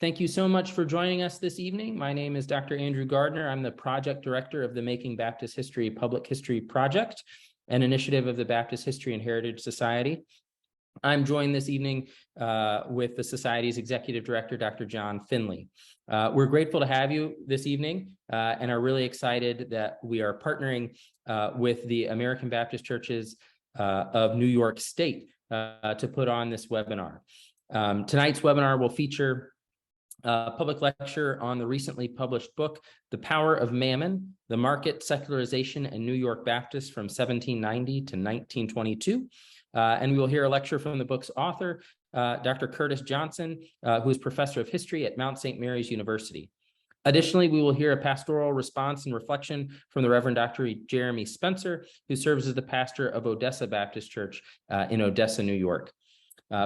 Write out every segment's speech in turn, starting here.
Thank you so much for joining us this evening. My name is Dr. Andrew Gardner. I'm the project director of the Making Baptist History Public History Project, an initiative of the Baptist History and Heritage Society. I'm joined this evening with the Society's Executive Director, Dr. John Finley. We're grateful to have you this evening and are really excited that we are partnering with the American Baptist Churches of New York State to put on this webinar. Tonight's webinar will feature a public lecture on the recently published book, The Power of Mammon, The Market, Secularization, and New York Baptists from 1790 to 1922. And we will hear a lecture from the book's author, Dr. Curtis Johnson, who is professor of history at Mount St. Mary's University. Additionally, we will hear a pastoral response and reflection from the Reverend Dr. Jeremy Spencer, who serves as the pastor of Odessa Baptist Church in Odessa, New York.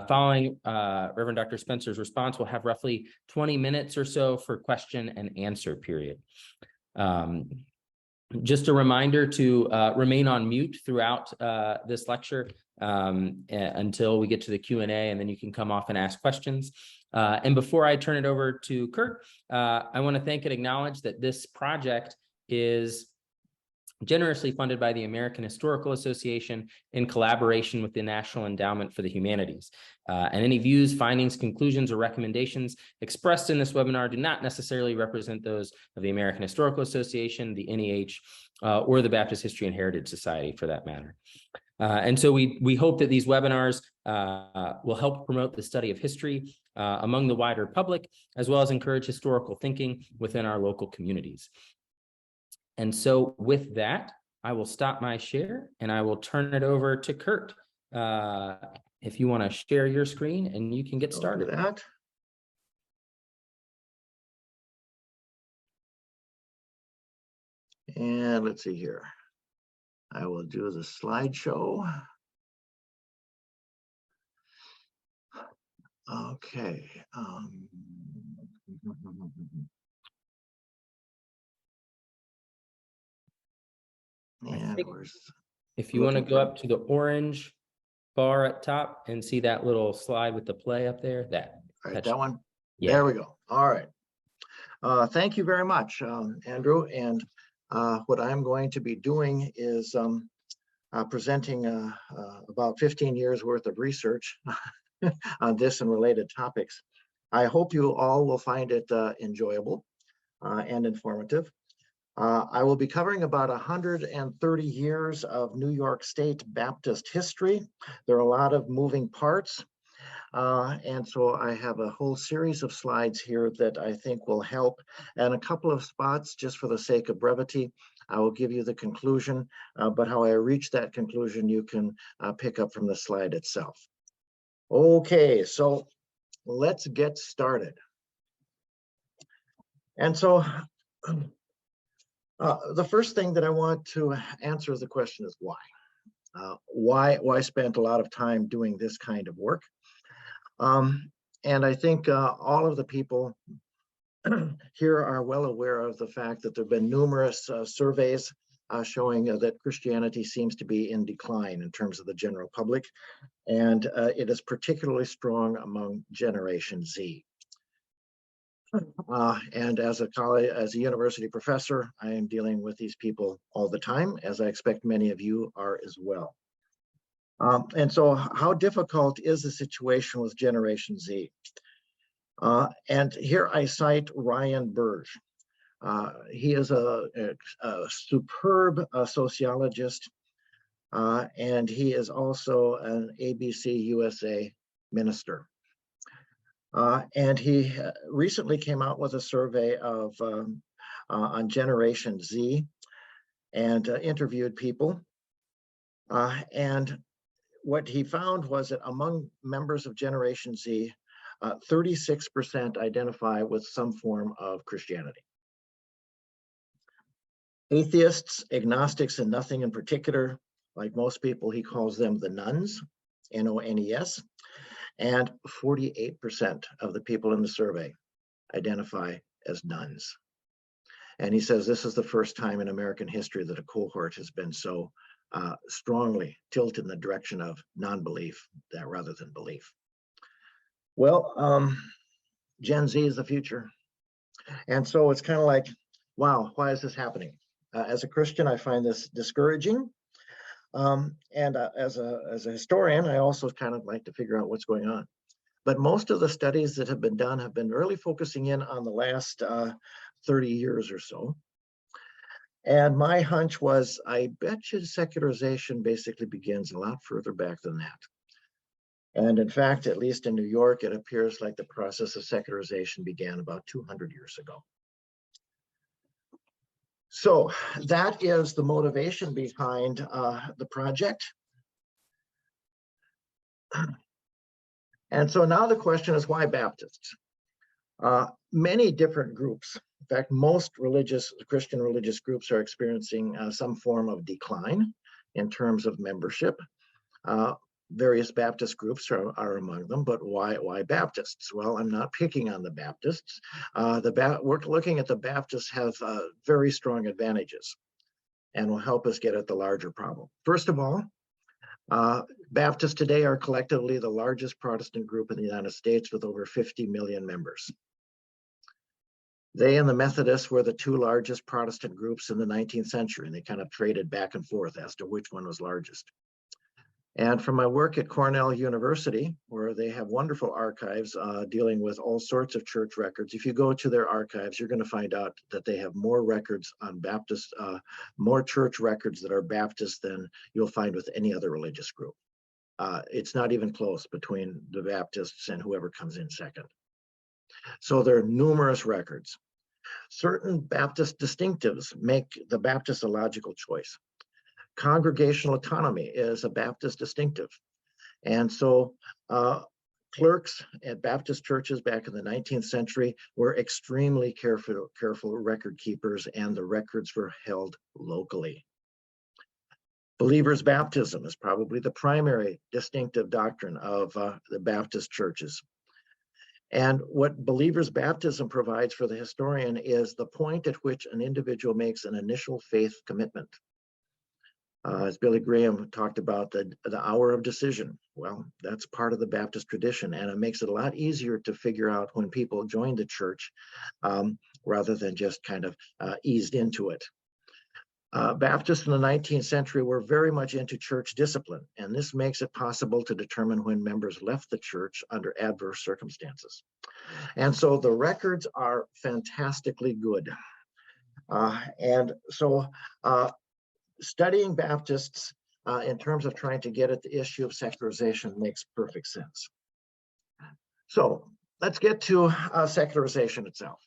Following Reverend Dr. Spencer's response, we'll have roughly 20 minutes or so for question and answer period. Just a reminder to remain on mute throughout this lecture until we get to the Q&A, and then you can come off and ask questions. And before I turn it over to Kurt, I want to thank and acknowledge that this project is generously funded by the American Historical Association in collaboration with the National Endowment for the Humanities. And any views, findings, conclusions, or recommendations expressed in this webinar do not necessarily represent those of the American Historical Association, the NEH, or the Baptist History and Heritage Society for that matter. And so we hope that these webinars will help promote the study of history among the wider public, as well as encourage historical thinking within our local communities. And so with that, I will stop my share and I will turn it over to Kurt. If you want to share your screen and you can get started. That. And let's see here. I will do the slideshow. Okay. And if you want to go up to the orange bar at top and see that little slide with the play up there, that one. Yeah. There we go. All right. Thank you very much, Andrew. And what I'm going to be doing is presenting about 15 years worth of research on this and related topics. I hope you all will find it enjoyable and informative. I will be covering about 130 years of New York State Baptist history. There are a lot of moving parts. And so I have a whole series of slides here that I think will help. And a couple of spots, just for the sake of brevity, I will give you the conclusion, but how I reach that conclusion, you can pick up from the slide itself. Okay, so let's get started. And so the first thing that I want to answer the question is why? Why spend a lot of time doing this kind of work? And I think all of the people here are well aware of the fact that there have been numerous surveys showing that Christianity seems to be in decline in terms of the general public, and it is particularly strong among Generation Z. And as a university professor, I am dealing with these people all the time, as I expect many of you are as well. And so how difficult is the situation with Generation Z? And here I cite Ryan Burge. He is a superb sociologist, and he is also an ABC USA minister. And he recently came out with a survey of on Generation Z and interviewed people. And what he found was that among members of Generation Z, 36% identify with some form of Christianity. Atheists, agnostics, and nothing in particular, like most people, he calls them the nuns, N-O-N-E-S. And 48% of the people in the survey identify as nuns. And he says this is the first time in American history that a cohort has been so strongly tilted in the direction of non-belief rather than belief. Well, Gen Z is the future. And so it's kind of like, wow, why is this happening? As a Christian, I find this discouraging. And as a historian, I also kind of like to figure out what's going on. But most of the studies that have been done have been really focusing in on the last 30 years or so. And my hunch was, I bet you secularization basically begins a lot further back than that. And in fact, at least in New York, it appears like the process of secularization began about 200 years ago. So that is the motivation behind the project. And so now the question is, why Baptists? Many different groups, in fact, most Christian religious groups are experiencing some form of decline in terms of membership. Various Baptist groups are among them, but why Baptists? Well, I'm not picking on the Baptists. We're looking at the Baptists have very strong advantages and will help us get at the larger problem. First of all, Baptists today are collectively the largest Protestant group in the United States with over 50 million members. They and the Methodists were the two largest Protestant groups in the 19th century, and they kind of traded back and forth as to which one was largest. And from my work at Cornell University, where they have wonderful archives dealing with all sorts of church records, if you go to their archives, you're going to find out that they have more records on Baptist, more church records that are Baptist than you'll find with any other religious group. It's not even close between the Baptists and whoever comes in second. So there are numerous records. Certain Baptist distinctives make the Baptist a logical choice. Congregational autonomy is a Baptist distinctive. And so clerks at Baptist churches back in the 19th century were extremely careful record keepers, and the records were held locally. Believers' baptism is probably the primary distinctive doctrine of the Baptist churches. And what believers' baptism provides for the historian is the point at which an individual makes an initial faith commitment. As Billy Graham talked about the hour of decision. Well, that's part of the Baptist tradition, and it makes it a lot easier to figure out when people join the church rather than just kind of eased into it. Baptists in the 19th century were very much into church discipline, and this makes it possible to determine when members left the church under adverse circumstances. And so the records are fantastically good. And so studying Baptists in terms of trying to get at the issue of secularization makes perfect sense. So let's get to secularization itself.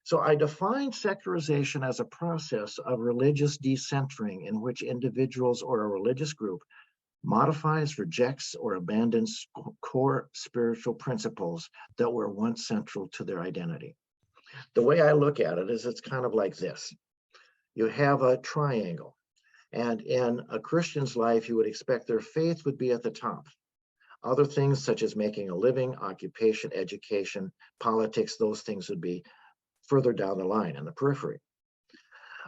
So I define secularization as a process of religious decentering in which individuals or a religious group modifies, rejects, or abandons core spiritual principles that were once central to their identity. The way I look at it is it's kind of like this. You have a triangle. And in a Christian's life, you would expect their faith would be at the top. Other things such as making a living, occupation, education, politics, those things would be further down the line in the periphery.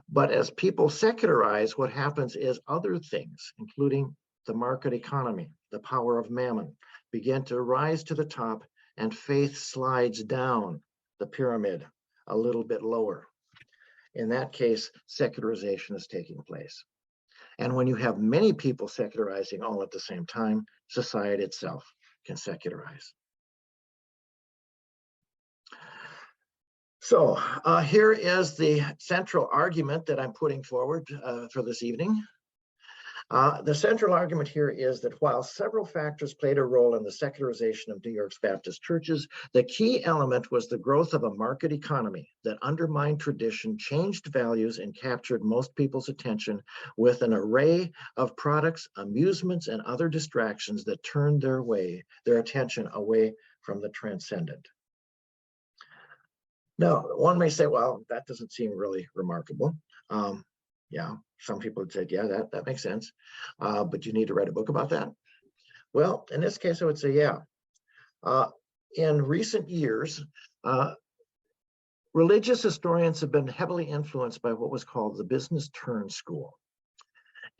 But as people secularize, what happens is other things, including the market economy, the power of mammon, begin to rise to the top, and faith slides down the pyramid a little bit lower. In that case, secularization is taking place. And when you have many people secularizing all at the same time, society itself can secularize. So here is the central argument that I'm putting forward for this evening. The central argument here is that while several factors played a role in the secularization of New York's Baptist churches, the key element was the growth of a market economy that undermined tradition, changed values, and captured most people's attention with an array of products, amusements, and other distractions that turned their attention away from the transcendent. Now, one may say, well, that doesn't seem really remarkable. Yeah, some people would say, yeah, that makes sense. But you need to write a book about that? Well, in this case, I would say, yeah. In recent years, religious historians have been heavily influenced by what was called the business turn school.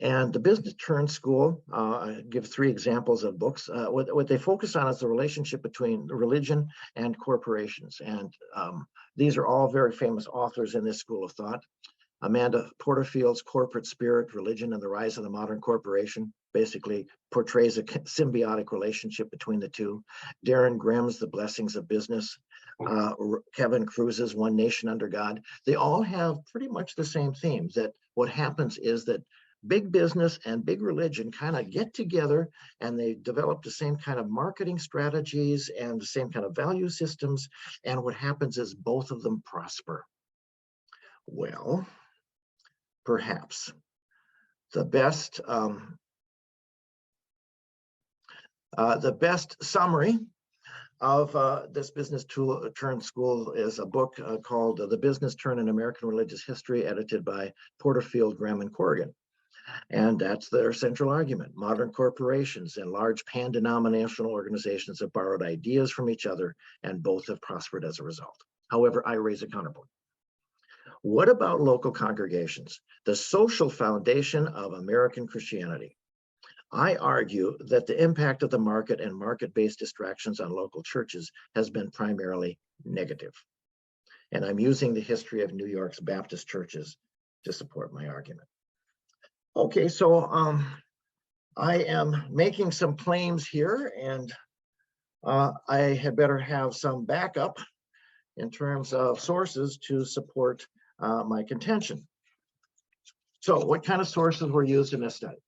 And the Business Turn School, I give 3 examples of books. What they focus on is the relationship between religion and corporations. And these are all very famous authors in this school of thought. Amanda Porterfield's Corporate Spirit, Religion, and the Rise of the Modern Corporation basically portrays a symbiotic relationship between the two. Darren Grimm's The Blessings of Business, Kevin Cruise's One Nation Under God. They all have pretty much the same themes, that what happens is that big business and big religion kind of get together and they develop the same kind of marketing strategies and the same kind of value systems. And what happens is both of them prosper. Well, perhaps the best summary of this Business Turn School is a book called The Business Turn in American Religious History, edited by Porterfield, Graham, and Corrigan. And that's their central argument. Modern corporations and large pan-denominational organizations have borrowed ideas from each other, and both have prospered as a result. However, I raise a counterpoint. What about local congregations, the social foundation of American Christianity? I argue that the impact of the market and market-based distractions on local churches has been primarily negative. And I'm using the history of New York's Baptist churches to support my argument. Okay, so I am making some claims here, and I had better have some backup in terms of sources to support my contention. So what kind of sources were used in this study?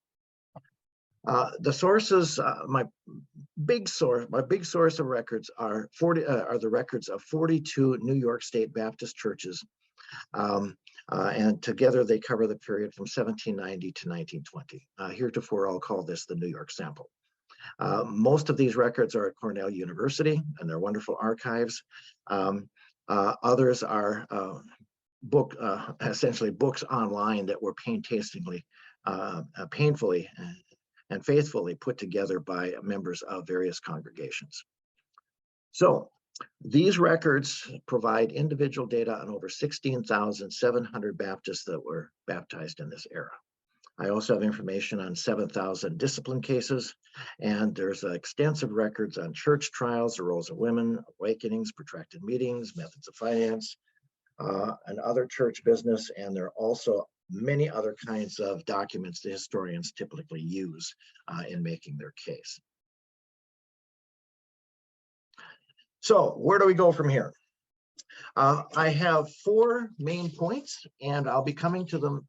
The sources, my big source of records are the records of 42 New York State Baptist churches. And together they cover the period from 1790 to 1920. Heretofore, I'll call this the New York sample. Most of these records are at Cornell University, and they're wonderful archives. Others are essentially books online that were painstakingly, painfully and faithfully put together by members of various congregations. So these records provide individual data on over 16,700 Baptists that were baptized in this era. I also have information on 7,000 discipline cases, and there's extensive records on church trials, the roles of women, awakenings, protracted meetings, methods of finance, and other church business. And there are also many other kinds of documents the historians typically use in making their case. So where do we go from here? I have 4 main points, and I'll be coming to them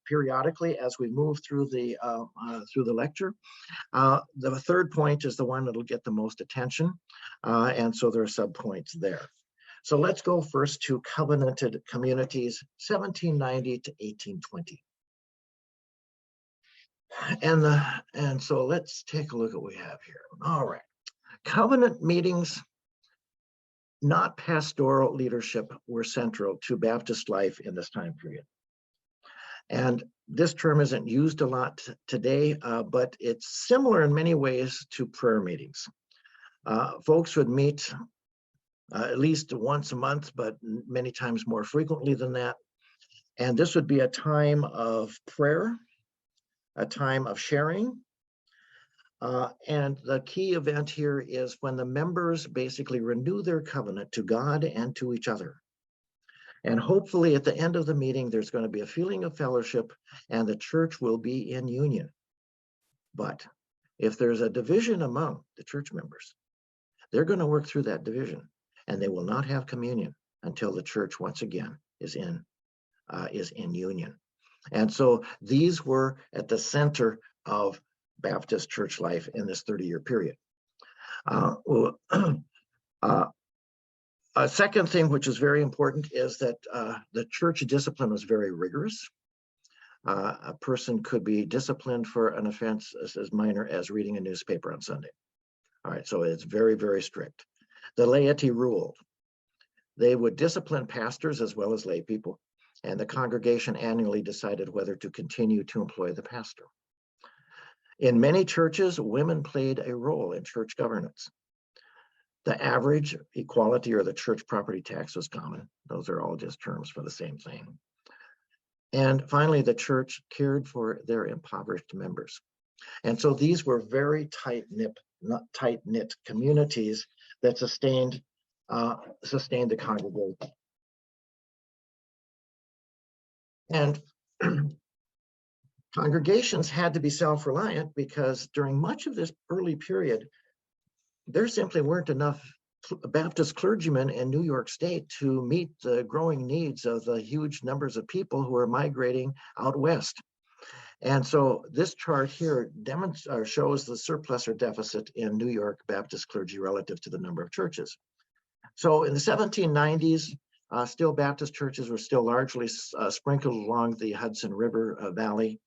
periodically as we move through the lecture. The third point is the one that'll get the most attention, and so there are subpoints there. So let's go first to covenanted communities, 1790 to 1820. And so let's take a look at what we have here. All right, covenant meetings, not pastoral leadership, were central to Baptist life in this time period. And this term isn't used a lot today, but it's similar in many ways to prayer meetings. Folks would meet at least once a month, but many times more frequently than that. And this would be a time of prayer, a time of sharing. And the key event here is when the members basically renew their covenant to God and to each other. And hopefully at the end of the meeting, there's going to be a feeling of fellowship and the church will be in union. But if there's a division among the church members, they're going to work through that division, and they will not have communion until the church once again is in union. And so these were at the center of Baptist church life in this 30-year period. A second thing which is very important is that the church discipline was very rigorous. A person could be disciplined for an offense as minor as reading a newspaper on Sunday. All right, so it's very, very strict. The laity ruled. They would discipline pastors as well as lay people, and the congregation annually decided whether to continue to employ the pastor. In many churches, women played a role in church governance. The average equality or the church property tax was common. Those are all just terms for the same thing. And finally, the church cared for their impoverished members. And so these were very tight-knit communities that sustained the congregation. And congregations had to be self-reliant because during much of this early period, there simply weren't enough Baptist clergymen in New York State to meet the growing needs of the huge numbers of people who were migrating out west. And so this chart here shows the surplus or deficit in New York Baptist clergy relative to the number of churches. So in the 1790s, still Baptist churches were still largely sprinkled along the Hudson River Valley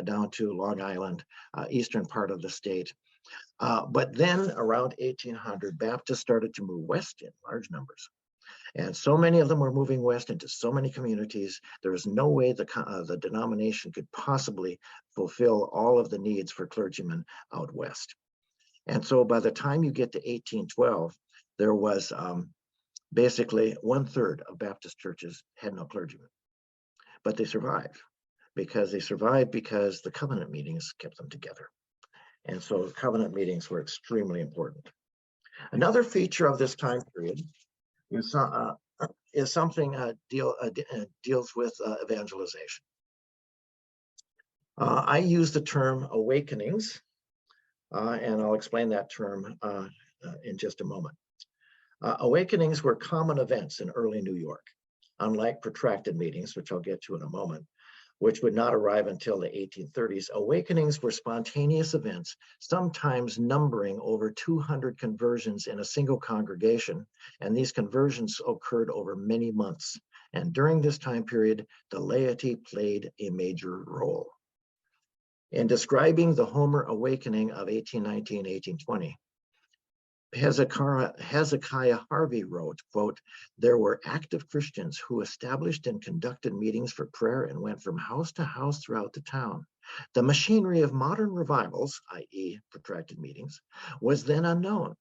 down to Long Island, eastern part of the state. But then around 1800, Baptists started to move west in large numbers. And so many of them were moving west into so many communities, there was no way the denomination could possibly fulfill all of the needs for clergymen out west. And so by the time you get to 1812, there was basically 1/3 of Baptist churches had no clergymen. But they survived because the covenant meetings kept them together. And so covenant meetings were extremely important. Another feature of this time period is something deals with evangelization. I use the term awakenings, and I'll explain that term in just a moment. Awakenings were common events in early New York, unlike protracted meetings, which I'll get to in a moment, which would not arrive until the 1830s. Awakenings were spontaneous events, sometimes numbering over 200 conversions in a single congregation, and these conversions occurred over many months. And during this time period, the laity played a major role. In describing the Homer Awakening of 1819-1820, Hezekiah Harvey wrote, quote, "There were active Christians who established and conducted meetings for prayer and went from house to house throughout the town. The machinery of modern revivals, i.e. protracted meetings, was then unknown.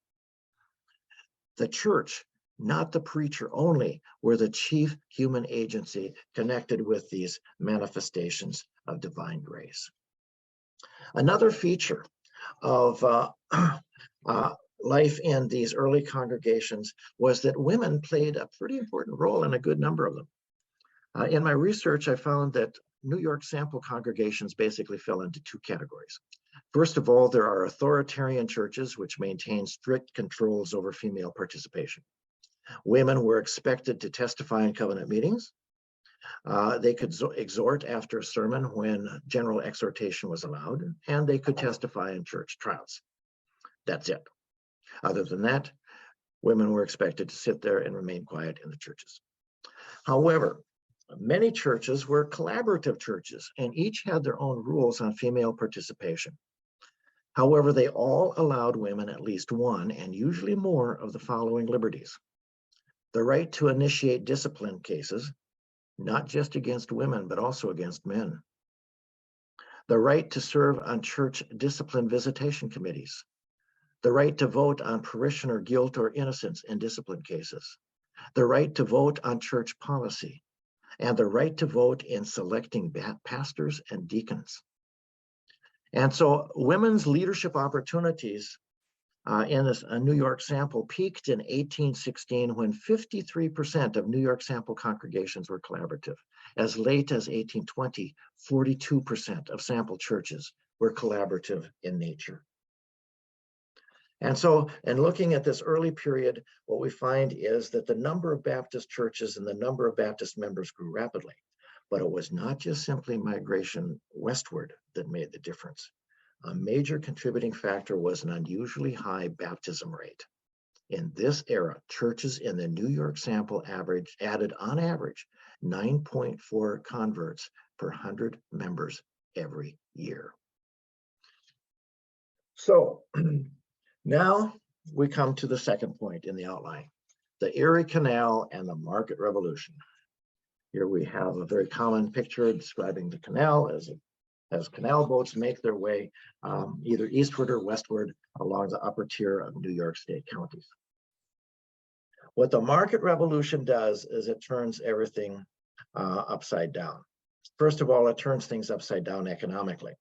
The church, not the preacher only, were the chief human agency connected with these manifestations of divine grace." Another feature of life in these early congregations was that women played a pretty important role in a good number of them. In my research, I found that New York sample congregations basically fell into two categories. First of all, there are authoritarian churches which maintain strict controls over female participation. Women were expected to testify in covenant meetings. They could exhort after a sermon when general exhortation was allowed, and they could testify in church trials. That's it. Other than that, women were expected to sit there and remain quiet in the churches. However, many churches were collaborative churches, and each had their own rules on female participation. However, they all allowed women at least one, and usually more, of the following liberties: the right to initiate discipline cases, not just against women, but also against men; the right to serve on church discipline visitation committees; the right to vote on parishioner guilt or innocence in discipline cases; the right to vote on church policy; and the right to vote in selecting pastors and deacons. And so women's leadership opportunities in this New York sample peaked in 1816 when 53% of New York sample congregations were collaborative. As late as 1820, 42% of sample churches were collaborative in nature. And so, in looking at this early period, what we find is that the number of Baptist churches and the number of Baptist members grew rapidly. But it was not just simply migration westward that made the difference. A major contributing factor was an unusually high baptism rate. In this era, churches in the New York sample added on average 9.4 converts per 100 members every year. So now we come to the second point in the outline: the Erie Canal and the Market Revolution. Here we have a very common picture describing the canal as canal boats make their way either eastward or westward along the upper tier of New York State counties. What the Market Revolution does is it turns everything upside down. First of all, it turns things upside down economically.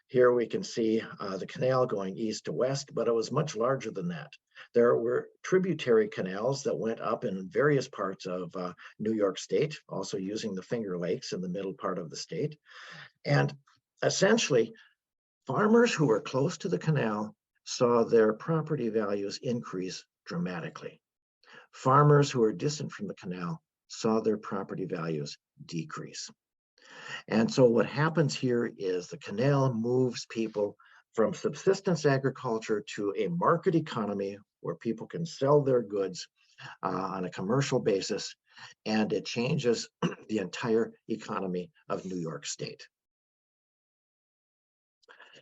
Here we can see the canal going east to west, but it was much larger than that. There were tributary canals that went up in various parts of New York State, also using the Finger Lakes in the middle part of the state. And essentially, farmers who were close to the canal saw their property values increase dramatically. Farmers who were distant from the canal saw their property values decrease. And so what happens here is the canal moves people from subsistence agriculture to a market economy where people can sell their goods on a commercial basis, and it changes the entire economy of New York State.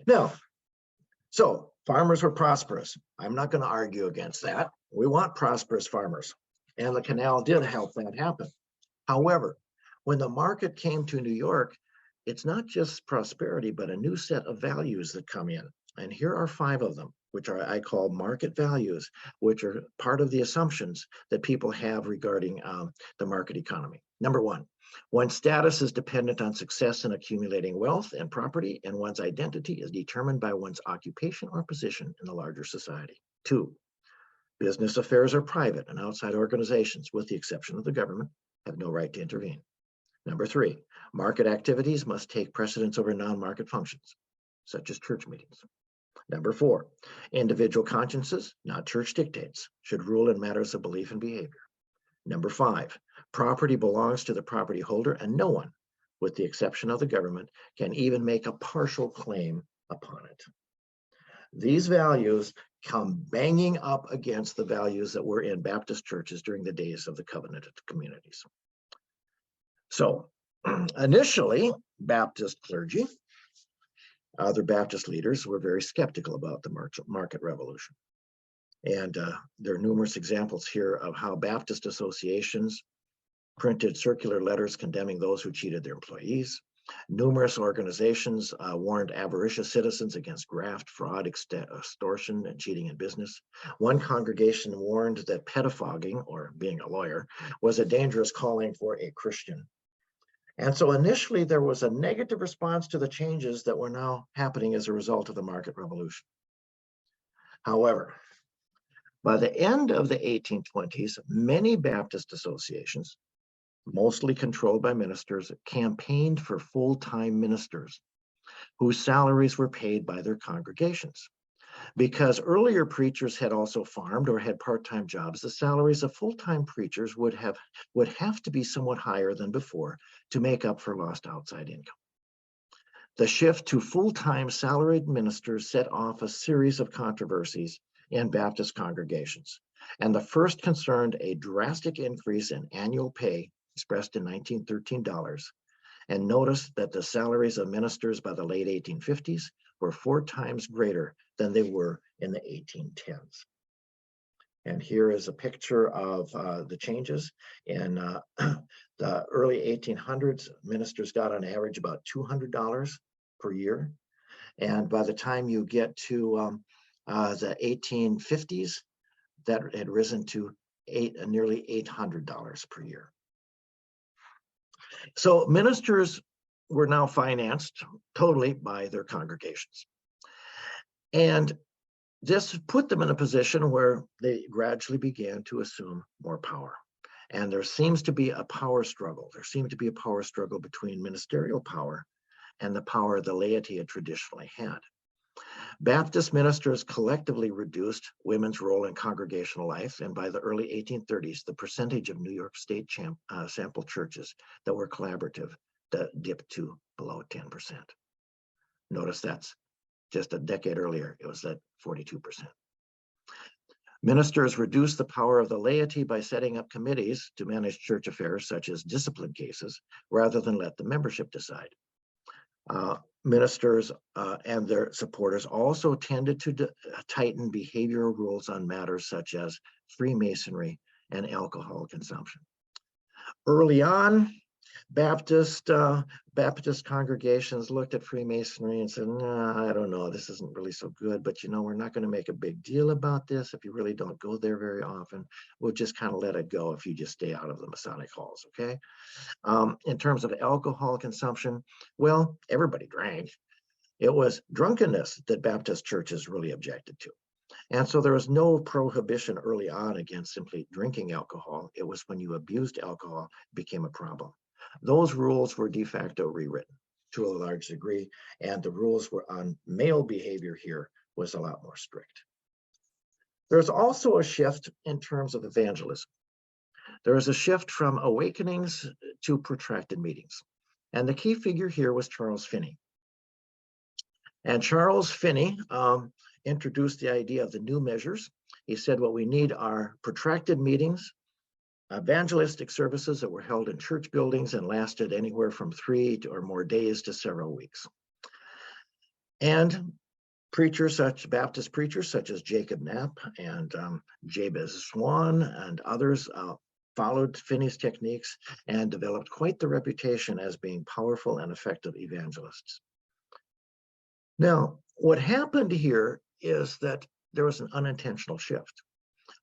Now, so farmers were prosperous. I'm not going to argue against that. We want prosperous farmers, and the canal did help that happen. However, when the market came to New York, it's not just prosperity, but a new set of values that come in. And here are 5 of them, which are I call market values, which are part of the assumptions that people have regarding the market economy. Number 1, one's status is dependent on success in accumulating wealth and property, and one's identity is determined by one's occupation or position in the larger society. 2, business affairs are private, and outside organizations, with the exception of the government, have no right to intervene. Number 3, market activities must take precedence over non-market functions, such as church meetings. Number 4, individual consciences, not church dictates, should rule in matters of belief and behavior. Number 5, property belongs to the property holder, and no one, with the exception of the government, can even make a partial claim upon it. These values come banging up against the values that were in Baptist churches during the days of the covenanted communities. So initially, Baptist clergy, other Baptist leaders were very skeptical about the market revolution. And there are numerous examples here of how Baptist associations printed circular letters condemning those who cheated their employees. Numerous organizations warned avaricious citizens against graft, fraud, extortion, and cheating in business. One congregation warned that pettifogging, or being a lawyer, was a dangerous calling for a Christian. And so initially there was a negative response to the changes that were now happening as a result of the market revolution. However, by the end of the 1820s, many Baptist associations, mostly controlled by ministers, campaigned for full-time ministers whose salaries were paid by their congregations. Because earlier preachers had also farmed or had part-time jobs, the salaries of full-time preachers would have to be somewhat higher than before to make up for lost outside income. The shift to full-time salaried ministers set off a series of controversies in Baptist congregations, and the first concerned a drastic increase in annual pay expressed in $1913, and notice that the salaries of ministers by the late 1850s were 4 times greater than they were in the 1810s. And here is a picture of the changes. In the early 1800s, ministers got on average about $200 per year. And by the time you get to the 1850s, that had risen to nearly $800 per year. So ministers were now financed totally by their congregations. And this put them in a position where they gradually began to assume more power. And there seems to be a power struggle. There seemed to be a power struggle between ministerial power and the power the laity had traditionally had. Baptist ministers collectively reduced women's role in congregational life, and by the early 1830s, the percentage of New York State sample churches that were collaborative dipped to below 10%. Notice that's just a decade earlier, it was at 42%. Ministers reduced the power of the laity by setting up committees to manage church affairs, such as discipline cases, rather than let the membership decide. Ministers and their supporters also tended to tighten behavioral rules on matters such as Freemasonry and alcohol consumption. Early on, Baptist congregations looked at Freemasonry and said, "Nah, I don't know, this isn't really so good, but we're not going to make a big deal about this. If you really don't go there very often, we'll just kind of let it go if you just stay out of the Masonic halls, okay?" In terms of alcohol consumption, well, everybody drank. It was drunkenness that Baptist churches really objected to. And so there was no prohibition early on against simply drinking alcohol. It was when you abused alcohol, it became a problem. Those rules were de facto rewritten to a large degree, and the rules were on male behavior here was a lot more strict. There's also a shift in terms of evangelism. There is a shift from awakenings to protracted meetings. And the key figure here was Charles Finney. And Charles Finney introduced the idea of the new measures. He said what we need are protracted meetings, evangelistic services that were held in church buildings and lasted anywhere from 3 or more days to several weeks. And Baptist preachers such as Jacob Knapp and Jabez Swan and others followed Finney's techniques and developed quite the reputation as being powerful and effective evangelists. Now, what happened here is that there was an unintentional shift.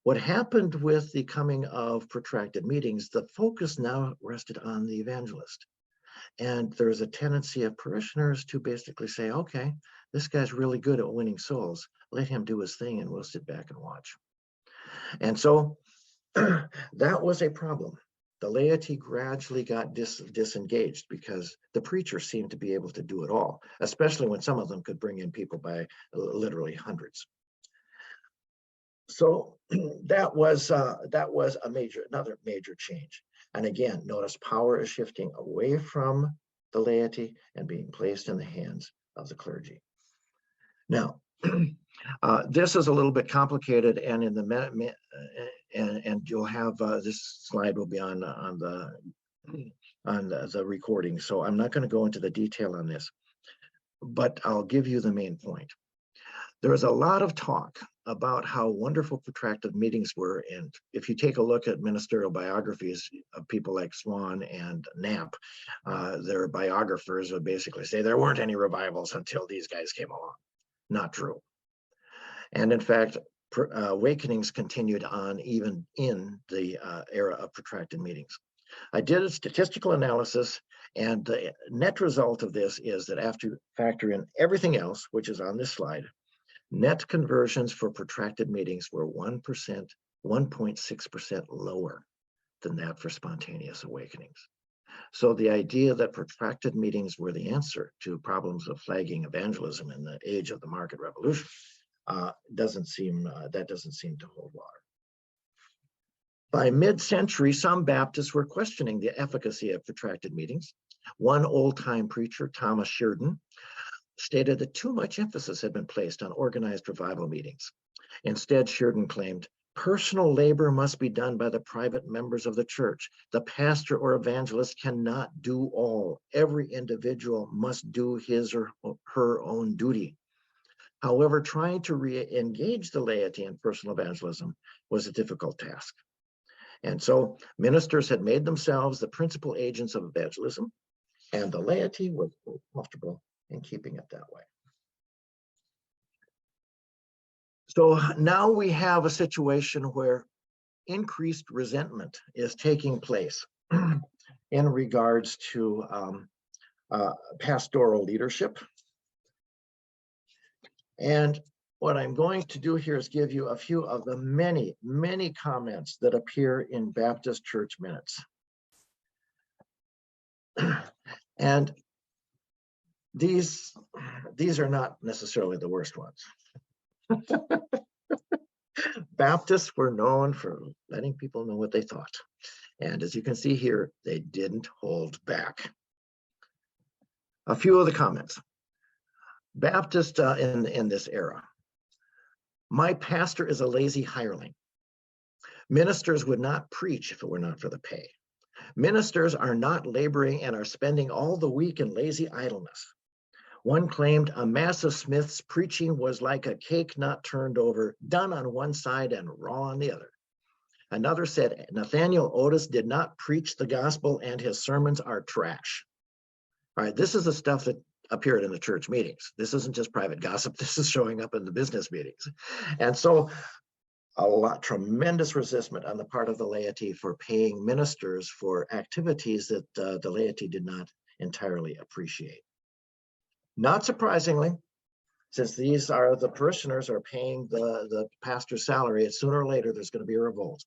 What happened with the coming of protracted meetings, the focus now rested on the evangelist. And there's a tendency of parishioners to basically say, okay, this guy's really good at winning souls. Let him do his thing and we'll sit back and watch. And so that was a problem. The laity gradually got disengaged because the preacher seemed to be able to do it all, especially when some of them could bring in people by literally hundreds. So that was another major change. And again, notice power is shifting away from the laity and being placed in the hands of the clergy. Now, this is a little bit complicated, and in the and you'll have this slide will be on the recording. So I'm not going to go into the detail on this, but I'll give you the main point. There is a lot of talk about how wonderful protracted meetings were. And if you take a look at ministerial biographies of people like Swan and Knapp, their biographers would basically say there weren't any revivals until these guys came along. Not true. And in fact, awakenings continued on even in the era of protracted meetings. I did a statistical analysis, and the net result of this is that after factor in everything else, which is on this slide, net conversions for protracted meetings were 1.6% lower than that for spontaneous awakenings. So the idea that protracted meetings were the answer to problems of flagging evangelism in the age of the market revolution doesn't seem to hold water. By mid-century, some Baptists were questioning the efficacy of protracted meetings. One old-time preacher, Thomas Sheridan, stated that too much emphasis had been placed on organized revival meetings. Instead, Sheridan claimed, personal labor must be done by the private members of the church. The pastor or evangelist cannot do all. Every individual must do his or her own duty. However, trying to re-engage the laity in personal evangelism was a difficult task. And so ministers had made themselves the principal agents of evangelism, and the laity was comfortable in keeping it that way. So now we have a situation where increased resentment is taking place in regards to pastoral leadership. And what I'm going to do here is give you a few of the many, many comments that appear in Baptist church minutes. And these are not necessarily the worst ones. Baptists were known for letting people know what they thought. And as you can see here, they didn't hold back. A few of the comments. Baptist in this era. My pastor is a lazy hireling. Ministers would not preach if it were not for the pay. Ministers are not laboring and are spending all the week in lazy idleness. One claimed a mass of Smith's preaching was like a cake not turned over, done on one side and raw on the other. Another said, Nathaniel Otis did not preach the gospel and his sermons are trash. All right, this is the stuff that appeared in the church meetings. This isn't just private gossip. This is showing up in the business meetings. And so tremendous resistment on the part of the laity for paying ministers for activities that the laity did not entirely appreciate. Not surprisingly, since these are the parishioners are paying the pastor's salary, sooner or later there's going to be a revolt.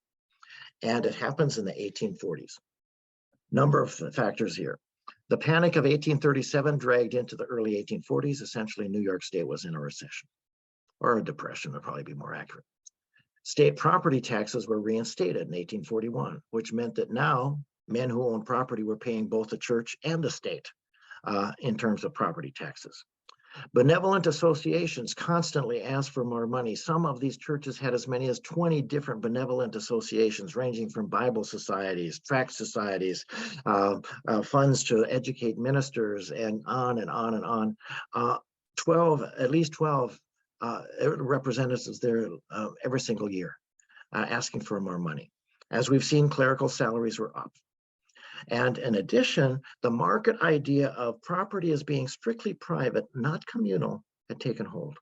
And it happens in the 1840s. Number of factors here. The Panic of 1837 dragged into the early 1840s. Essentially, New York State was in a recession, or a depression would probably be more accurate. State property taxes were reinstated in 1841, which meant that now men who owned property were paying both the church and the state in terms of property taxes. Benevolent associations constantly asked for more money. Some of these churches had as many as 20 different benevolent associations, ranging from Bible societies, tract societies, funds to educate ministers, and on and on and on. At least 12 representatives there every single year, asking for more money. As we've seen, clerical salaries were up. And in addition, the market idea of property as being strictly private, not communal, had taken hold.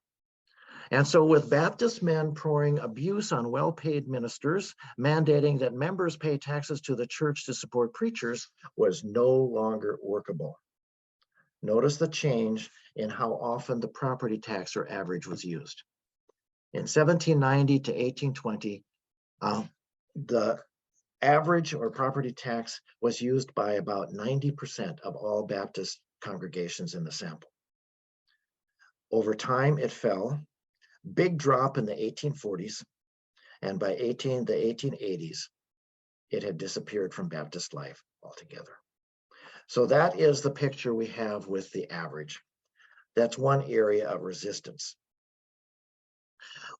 And so with Baptist men pouring abuse on well-paid ministers, mandating that members pay taxes to the church to support preachers was no longer workable. Notice the change in how often the property tax or average was used. In 1790 to 1820, the average or property tax was used by about 90% of all Baptist congregations in the sample. Over time, it fell. Big drop in the 1840s, and by the 1880s, it had disappeared from Baptist life altogether. So that is the picture we have with the average. That's one area of resistance.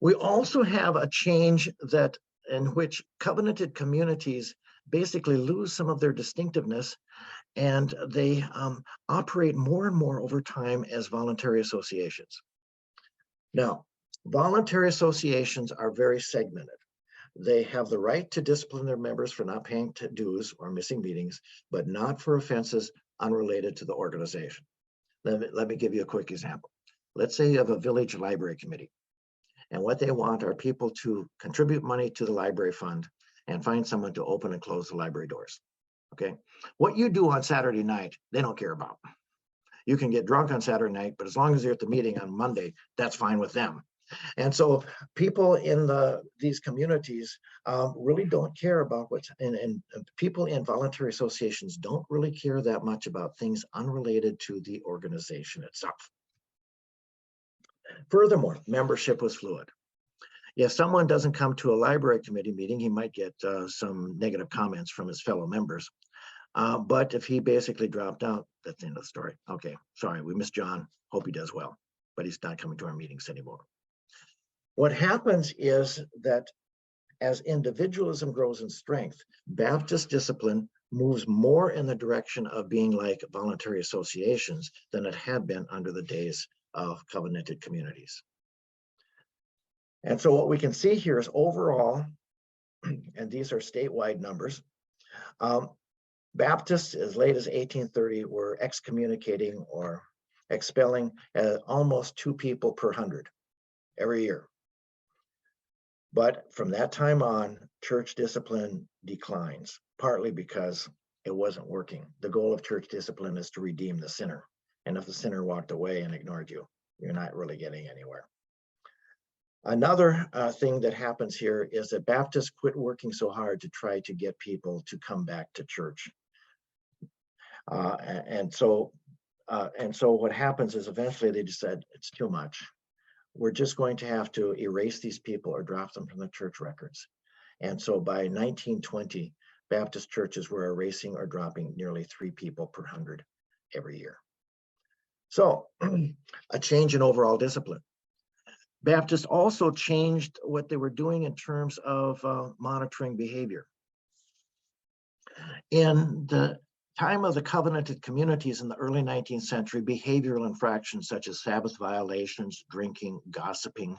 We also have a change in which covenanted communities basically lose some of their distinctiveness, and they operate more and more over time as voluntary associations. Now, voluntary associations are very segmented. They have the right to discipline their members for not paying dues or missing meetings, but not for offenses unrelated to the organization. Let me give you a quick example. Let's say you have a village library committee, and what they want are people to contribute money to the library fund and find someone to open and close the library doors. Okay, what you do on Saturday night, they don't care about. You can get drunk on Saturday night, but as long as you're at the meeting on Monday, that's fine with them. And so people in these communities really don't care about what's, and people in voluntary associations don't really care that much about things unrelated to the organization itself. Furthermore, membership was fluid. If someone doesn't come to a library committee meeting, he might get some negative comments from his fellow members. But if he basically dropped out, that's the end of the story. Okay, sorry, we missed John. Hope he does well, but he's not coming to our meetings anymore. What happens is that as individualism grows in strength, Baptist discipline moves more in the direction of being like voluntary associations than it had been under the days of covenanted communities. And so what we can see here is overall, and these are statewide numbers, Baptists as late as 1830 were excommunicating or expelling almost 2 people per 100 every year. But from that time on, church discipline declines, partly because it wasn't working. The goal of church discipline is to redeem the sinner. And if the sinner walked away and ignored you, you're not really getting anywhere. Another thing that happens here is that Baptists quit working so hard to try to get people to come back to church. And so what happens is eventually they just said, it's too much. We're just going to have to erase these people or drop them from the church records. And so by 1920, Baptist churches were erasing or dropping nearly 3 people per 100 every year. So a change in overall discipline. Baptists also changed what they were doing in terms of monitoring behavior. In the time of the covenanted communities in the early 19th century, behavioral infractions such as Sabbath violations, drinking, gossiping,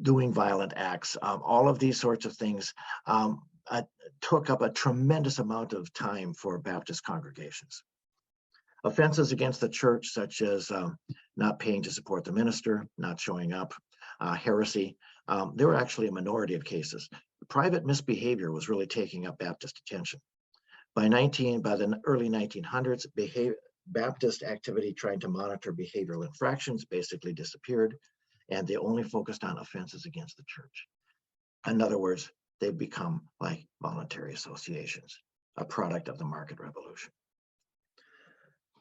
doing violent acts. All of these sorts of things took up a tremendous amount of time for Baptist congregations. Offenses against the church, such as not paying to support the minister, not showing up, heresy, they were actually a minority of cases. Private misbehavior was really taking up Baptist attention. By the early 1900s, Baptist activity trying to monitor behavioral infractions basically disappeared, and they only focused on offenses against the church. In other words, they've become like voluntary associations, a product of the market revolution.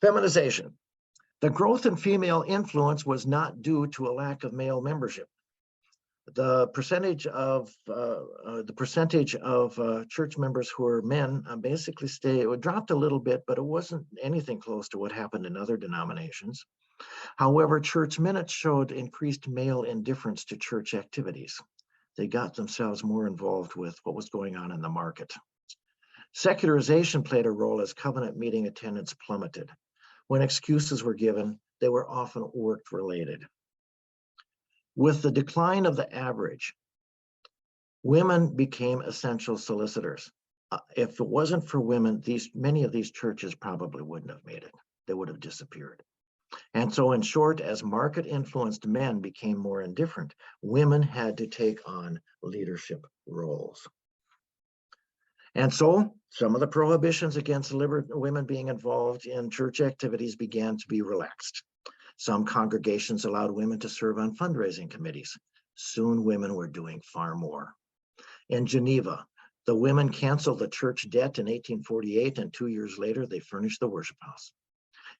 Feminization. The growth in female influence was not due to a lack of male membership. The percentage of church members who were men basically dropped a little bit, but it wasn't anything close to what happened in other denominations. However, church minutes showed increased male indifference to church activities. They got themselves more involved with what was going on in the market. Secularization played a role as covenant meeting attendance plummeted. When excuses were given, they were often work-related. With the decline of the average, women became essential solicitors. If it wasn't for women, many of these churches probably wouldn't have made it. They would have disappeared. And so in short, as market-influenced men became more indifferent, women had to take on leadership roles. And so some of the prohibitions against women being involved in church activities began to be relaxed. Some congregations allowed women to serve on fundraising committees. Soon women were doing far more. In Geneva, the women canceled the church debt in 1848, and 2 years later, they furnished the worship house.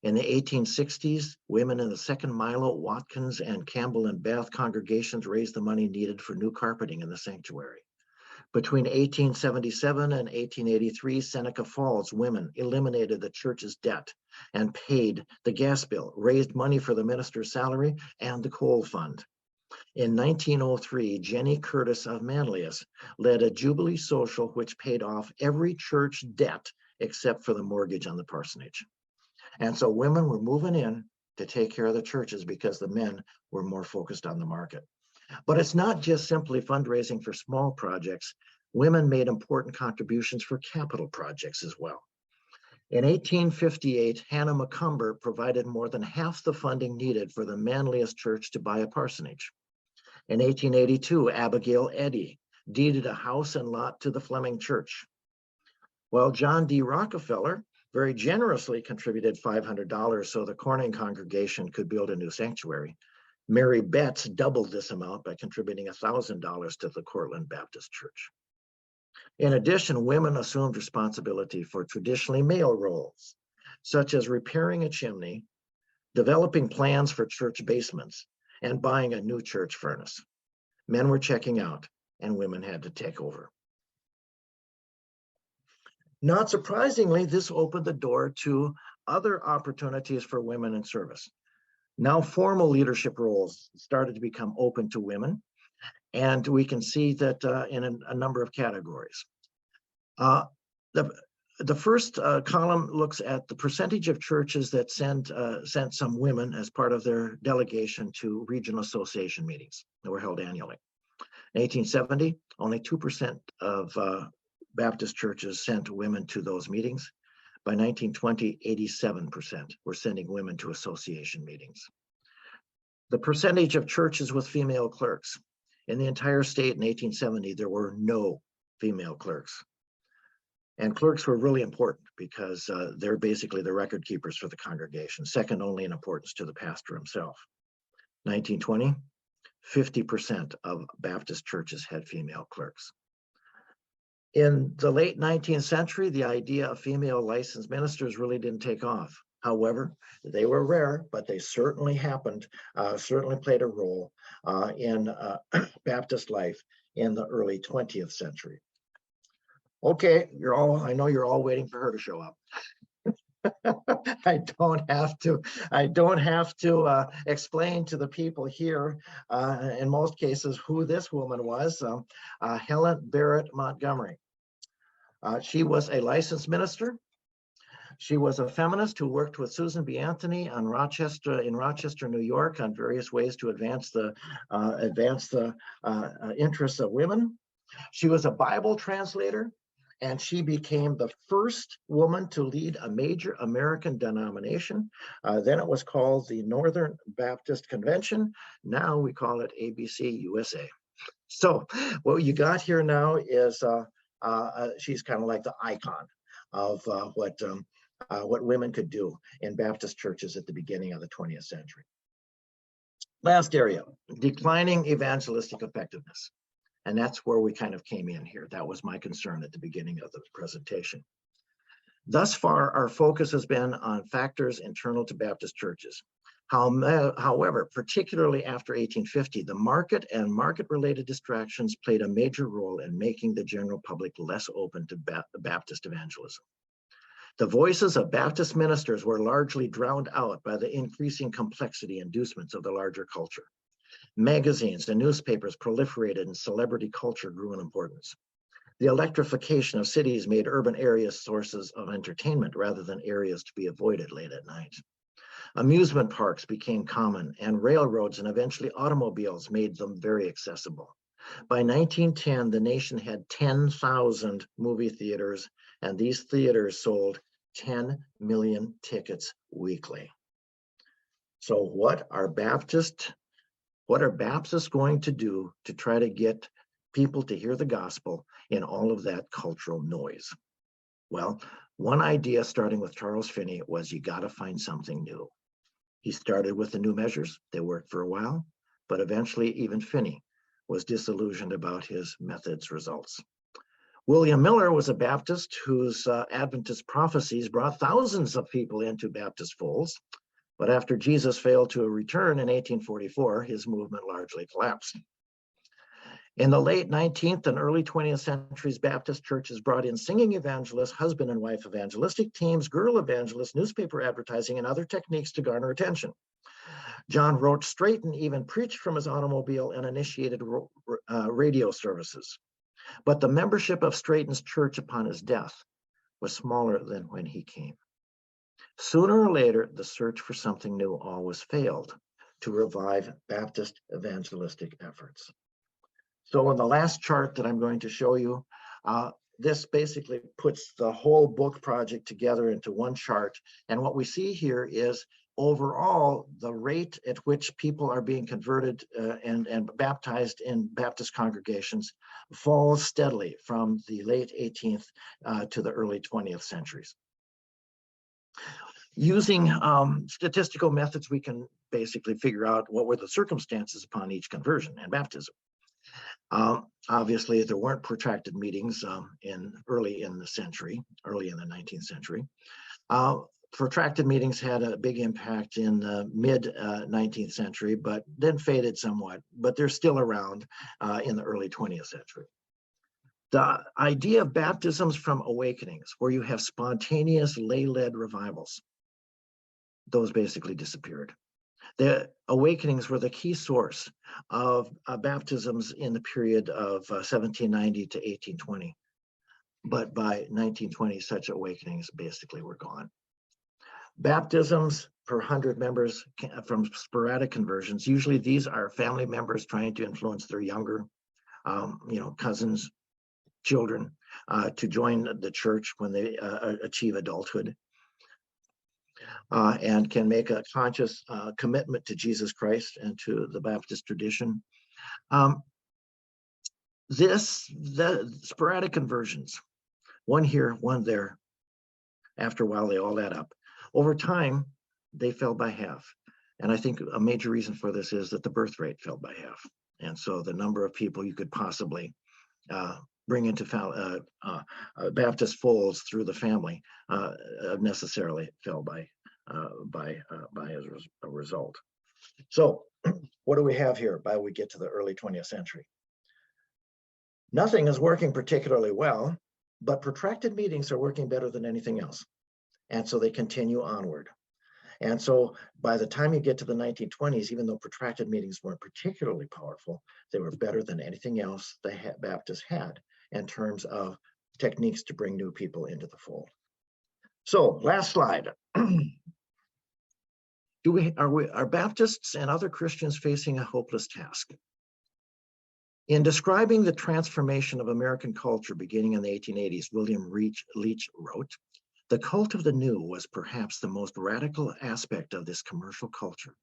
In the 1860s, women in the Second Milo, Watkins, and Campbell and Bath congregations raised the money needed for new carpeting in the sanctuary. Between 1877 and 1883, Seneca Falls women eliminated the church's debt and paid the gas bill, raised money for the minister's salary and the coal fund. In 1903, Jenny Curtis of Manlius led a Jubilee social which paid off every church debt except for the mortgage on the parsonage. And so women were moving in to take care of the churches because the men were more focused on the market. But it's not just simply fundraising for small projects. Women made important contributions for capital projects as well. In 1858, Hannah Macomber provided more than half the funding needed for the Manlius Church to buy a parsonage. In 1882, Abigail Eddy deeded a house and lot to the Fleming Church. While John D. Rockefeller very generously contributed $500 so the Corning congregation could build a new sanctuary, Mary Betts doubled this amount by contributing $1,000 to the Cortland Baptist Church. In addition, women assumed responsibility for traditionally male roles, such as repairing a chimney, developing plans for church basements, and buying a new church furnace. Men were checking out, and women had to take over. Not surprisingly, this opened the door to other opportunities for women in service. Now formal leadership roles started to become open to women, and we can see that in a number of categories. The first column looks at the percentage of churches that sent some women as part of their delegation to regional association meetings that were held annually. In 1870, only 2% of Baptist churches sent women to those meetings. By 1920, 87% were sending women to association meetings. The percentage of churches with female clerks. In the entire state in 1870, there were no female clerks. And clerks were really important because they're basically the record keepers for the congregation, second only in importance to the pastor himself. 1920, 50% of Baptist churches had female clerks. In the late 19th century, the idea of female licensed ministers really didn't take off. However, they were rare, but they certainly happened, certainly played a role in Baptist life in the early 20th century. Okay, I know you're all waiting for her to show up. I don't have to explain to the people here, in most cases, who this woman was, Helen Barrett Montgomery. She was a licensed minister. She was a feminist who worked with Susan B. Anthony in Rochester, New York, on various ways to advance the interests of women. She was a Bible translator, and she became the first woman to lead a major American denomination. Then it was called the Northern Baptist Convention. Now we call it ABC USA. So what you got here now is she's kind of like the icon of what women could do in Baptist churches at the beginning of the 20th century. Last area, declining evangelistic effectiveness. And that's where we kind of came in here. That was my concern at the beginning of the presentation. Thus far, our focus has been on factors internal to Baptist churches. However, particularly after 1850, the market and market-related distractions played a major role in making the general public less open to Baptist evangelism. The voices of Baptist ministers were largely drowned out by the increasing complexity inducements of the larger culture. Magazines and newspapers proliferated and celebrity culture grew in importance. The electrification of cities made urban areas sources of entertainment rather than areas to be avoided late at night. Amusement parks became common, and railroads and eventually automobiles made them very accessible. By 1910, the nation had 10,000 movie theaters, and these theaters sold 10 million tickets weekly. So what are Baptists going to do to try to get people to hear the gospel in all of that cultural noise? Well, one idea, starting with Charles Finney, was you got to find something new. He started with the new measures. They worked for a while, but eventually even Finney was disillusioned about his method's results. William Miller was a Baptist whose Adventist prophecies brought thousands of people into Baptist folds. But after Jesus failed to return in 1844, his movement largely collapsed. In the late 19th and early 20th centuries, Baptist churches brought in singing evangelists, husband and wife evangelistic teams, girl evangelists, newspaper advertising, and other techniques to garner attention. John Roach Straighton even preached from his automobile and initiated radio services. But the membership of Straighton's church upon his death was smaller than when he came. Sooner or later, the search for something new always failed to revive Baptist evangelistic efforts. So in the last chart that I'm going to show you, this basically puts the whole book project together into one chart. And what we see here is overall the rate at which people are being converted and baptized in Baptist congregations falls steadily from the late 18th to the early 20th centuries. Using statistical methods, we can basically figure out what were the circumstances upon each conversion and baptism. Obviously, there weren't protracted meetings early in the 19th century. Protracted meetings had a big impact in the mid-19th century, but then faded somewhat, but they're still around in the early 20th century. The idea of baptisms from awakenings, where you have spontaneous lay-led revivals, those basically disappeared. The awakenings were the key source of baptisms in the period of 1790 to 1820. But by 1920, such awakenings basically were gone. Baptisms per 100 members from sporadic conversions. Usually these are family members trying to influence their younger, cousins, children to join the church when they achieve adulthood. And can make a conscious commitment to Jesus Christ and to the Baptist tradition. The sporadic conversions, one here, one there, after a while they all add up. Over time, they fell by half. And I think a major reason for this is that the birth rate fell by half. And so the number of people you could possibly bring into Baptist folds through the family necessarily fell by a result. So what do we have here by we get to the early 20th century? Nothing is working particularly well, but protracted meetings are working better than anything else. And so they continue onward. And so by the time you get to the 1920s, even though protracted meetings weren't particularly powerful, they were better than anything else the Baptists had in terms of techniques to bring new people into the fold. So last slide. Are Baptists and other Christians facing a hopeless task? In describing the transformation of American culture beginning in the 1880s, William Leach wrote, "The cult of the new was perhaps the most radical aspect of this commercial culture,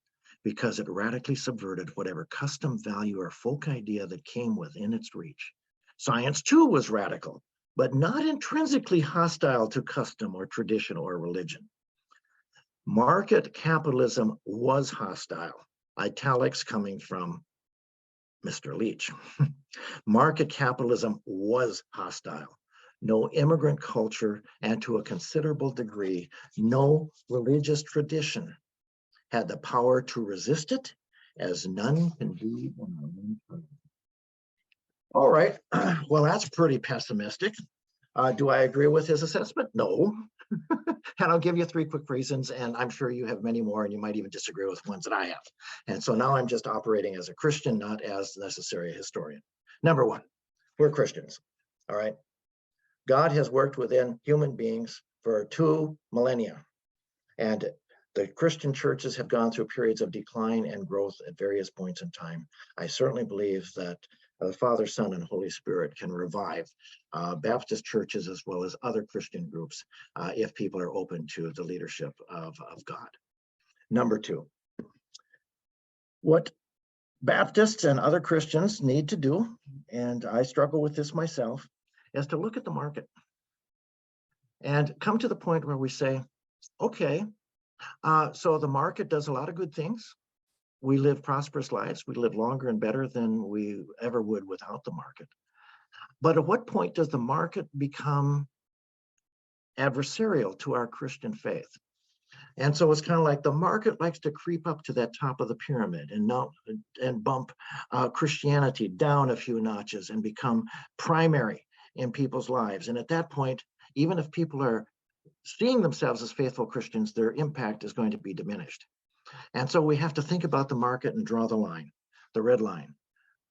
because it radically subverted whatever custom, value, or folk idea that came within its reach. Science too was radical, but not intrinsically hostile to custom or tradition or religion. Market capitalism was hostile." Italics coming from Mr. Leach. Market capitalism was hostile. No immigrant culture, and to a considerable degree, no religious tradition had the power to resist it, as none can do in our own time. All right, well, that's pretty pessimistic. Do I agree with his assessment? No. And I'll give you 3 quick reasons, and I'm sure you have many more, and you might even disagree with ones that I have. And so now I'm just operating as a Christian, not as necessarily a historian. Number 1, we're Christians, all right? God has worked within human beings for 2 millennia, and the Christian churches have gone through periods of decline and growth at various points in time. I certainly believe that the Father, Son, and Holy Spirit can revive Baptist churches as well as other Christian groups if people are open to the leadership of God. Number 2, what Baptists and other Christians need to do, and I struggle with this myself, is to look at the market and come to the point where we say, okay, so the market does a lot of good things. We live prosperous lives. We live longer and better than we ever would without the market. But at what point does the market become adversarial to our Christian faith? And so it's kind of like the market likes to creep up to that top of the pyramid and bump Christianity down a few notches and become primary in people's lives. And at that point, even if people are seeing themselves as faithful Christians, their impact is going to be diminished. And so we have to think about the market and draw the line, the red line.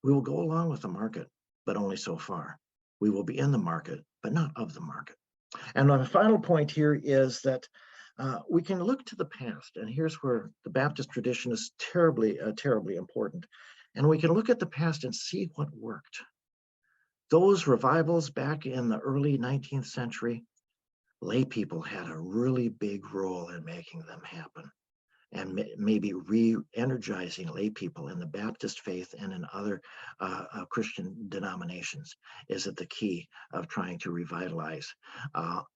We will go along with the market, but only so far. We will be in the market, but not of the market. And the final point here is that we can look to the past, and here's where the Baptist tradition is terribly, terribly important. And we can look at the past and see what worked. Those revivals back in the early 19th century, lay people had a really big role in making them happen, and maybe re-energizing lay people in the Baptist faith and in other Christian denominations is at the key of trying to revitalize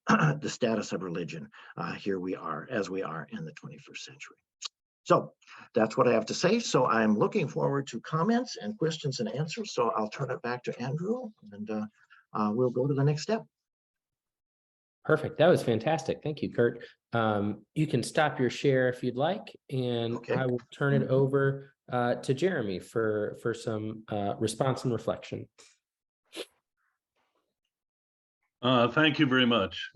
the status of religion. Here we are, as we are in the 21st century. So that's what I have to say. So I'm looking forward to comments and questions and answers. So I'll turn it back to Andrew, and we'll go to the next step. Perfect. That was fantastic. Thank you, Kurt. You can stop your share if you'd like, and okay. I will turn it over to Jeremy for some response and reflection. Thank you very much.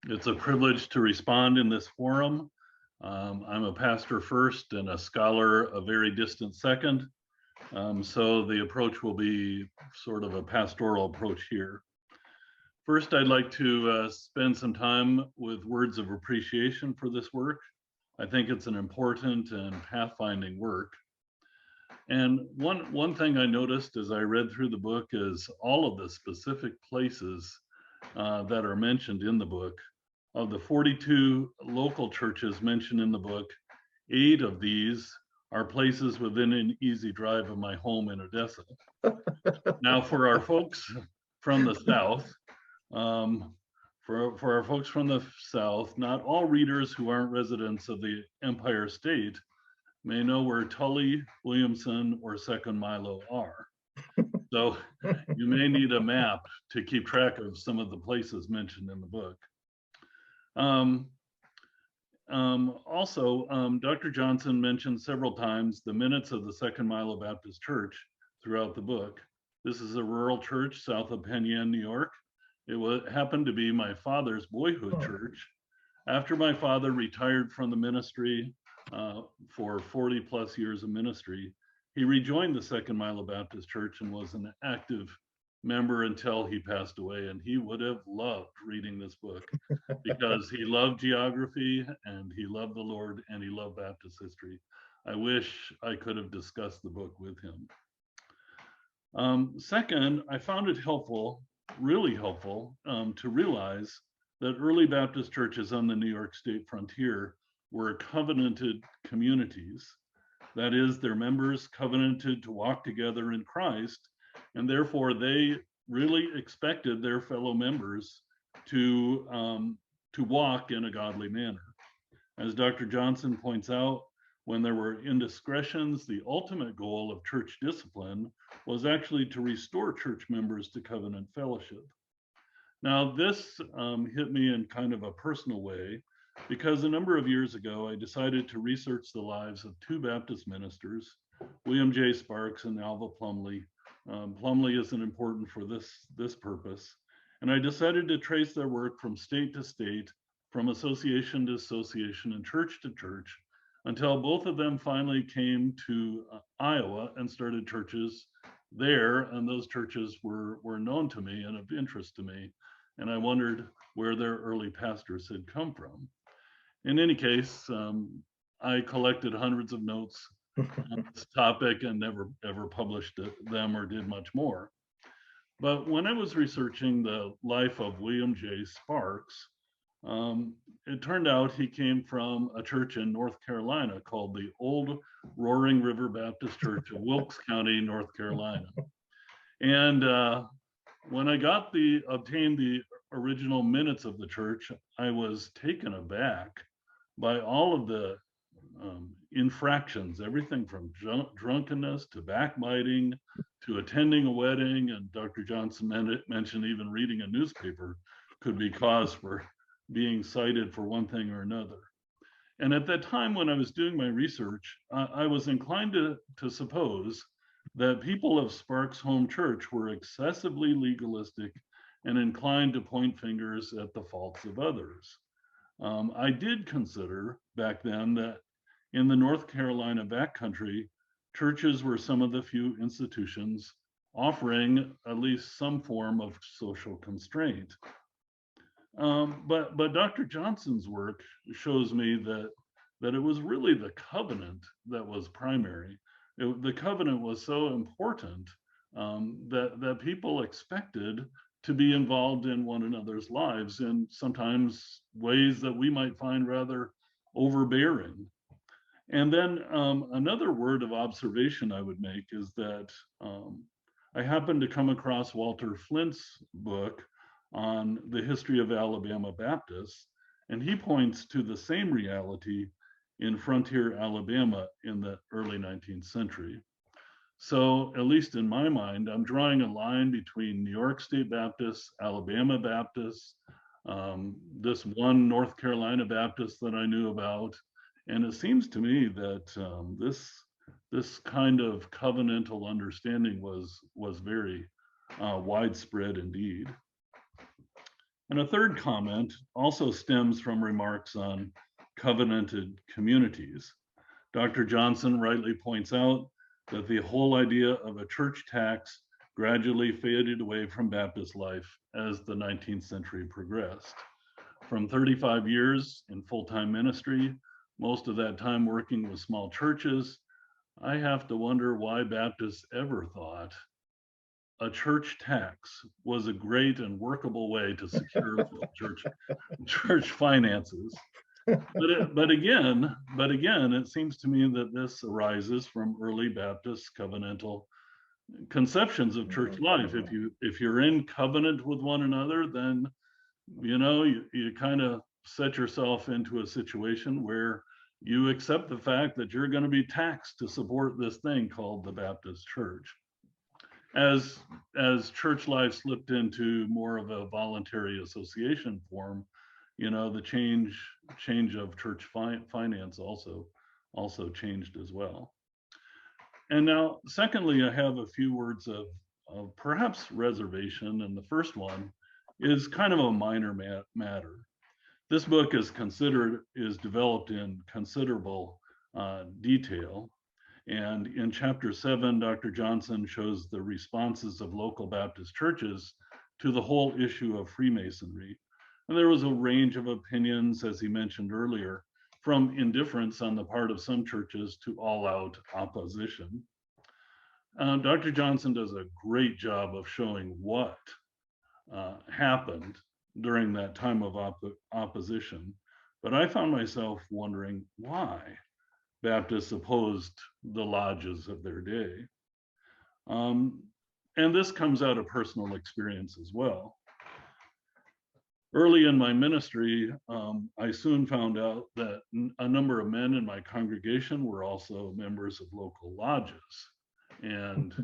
It's a privilege to respond in this forum. I'm a pastor first and a scholar a very distant second. So the approach will be sort of a pastoral approach here. First, I'd like to spend some time with words of appreciation for this work. I think it's an important and pathfinding work. And one thing I noticed as I read through the book is all of the specific places that are mentioned in the book. Of the 42 local churches mentioned in the book, 8 of these are places within an easy drive of my home in Odessa. Now, for our folks from the South, for our folks from the South, not all readers who aren't residents of the Empire State may know where Tully, Williamson, or Second Milo are. So you may need a map to keep track of some of the places mentioned in the book. Also, Dr. Johnson mentioned several times the minutes of the Second Milo Baptist Church throughout the book. This is a rural church south of Penn Yan, New York. It happened to be my father's boyhood church. After my father retired from the ministry for 40 plus years of ministry, he rejoined the Second Milo Baptist Church and was an active member until he passed away, and he would have loved reading this book because he loved geography and he loved the Lord and he loved Baptist history. I wish I could have discussed the book with him. Second, I found it helpful, really helpful, to realize that early Baptist churches on the New York State frontier were covenanted communities. That is, their members covenanted to walk together in Christ, and therefore they really expected their fellow members to walk in a godly manner. As Dr. Johnson points out, when there were indiscretions, the ultimate goal of church discipline was actually to restore church members to covenant fellowship. Now, this hit me in kind of a personal way, because a number of years ago, I decided to research the lives of two Baptist ministers, William J. Sparks and Alva Plumley. Plumley isn't important for this purpose. And I decided to trace their work from state to state, from association to association, and church to church, until both of them finally came to Iowa and started churches there. And those churches were known to me and of interest to me. And I wondered where their early pastors had come from. In any case, I collected hundreds of notes on this topic and never ever published them or did much more. But when I was researching the life of William J. Sparks, it turned out he came from a church in North Carolina called the Old Roaring River Baptist Church of Wilkes County, North Carolina. And when I obtained the original minutes of the church, I was taken aback by all of the infractions, everything from drunkenness to backbiting to attending a wedding. And Dr. Johnson mentioned even reading a newspaper could be cause for being cited for one thing or another. And at that time when I was doing my research, I was inclined to suppose that people of Sparks' home church were excessively legalistic and inclined to point fingers at the faults of others. I did consider back then that in the North Carolina backcountry, churches were some of the few institutions offering at least some form of social constraint. But Dr. Johnson's work shows me that it was really the covenant that was primary. The covenant was so important that people expected to be involved in one another's lives in sometimes ways that we might find rather overbearing. And then another word of observation I would make is that I happened to come across Walter Flint's book on the history of Alabama Baptists, and he points to the same reality in frontier Alabama in the early 19th century. So, at least in my mind, I'm drawing a line between New York State Baptists, Alabama Baptists, this one North Carolina Baptist that I knew about, and it seems to me that this kind of covenantal understanding was very widespread indeed. And a third comment also stems from remarks on covenanted communities. Dr. Johnson rightly points out that the whole idea of a church tax gradually faded away from Baptist life as the 19th century progressed. From 35 years in full-time ministry, most of that time working with small churches, I have to wonder why Baptists ever thought a church tax was a great and workable way to secure church finances. But again, it seems to me that this arises from early Baptist covenantal conceptions of church life. If you're in covenant with one another, then you kind of set yourself into a situation where you accept the fact that you're going to be taxed to support this thing called the Baptist Church. As church life slipped into more of a voluntary association form, the change of church finance also changed as well. And now, secondly, I have a few words of perhaps reservation, and the first one is kind of a minor matter. This book is developed in considerable detail, And in chapter 7, Dr. Johnson shows the responses of local Baptist churches to the whole issue of Freemasonry. And there was a range of opinions, as he mentioned earlier, from indifference on the part of some churches to all-out opposition. Dr. Johnson does a great job of showing what happened during that time of opposition. But I found myself wondering why Baptists opposed the lodges of their day. And this comes out of personal experience as well. Early in my ministry, I soon found out that a number of men in my congregation were also members of local lodges. And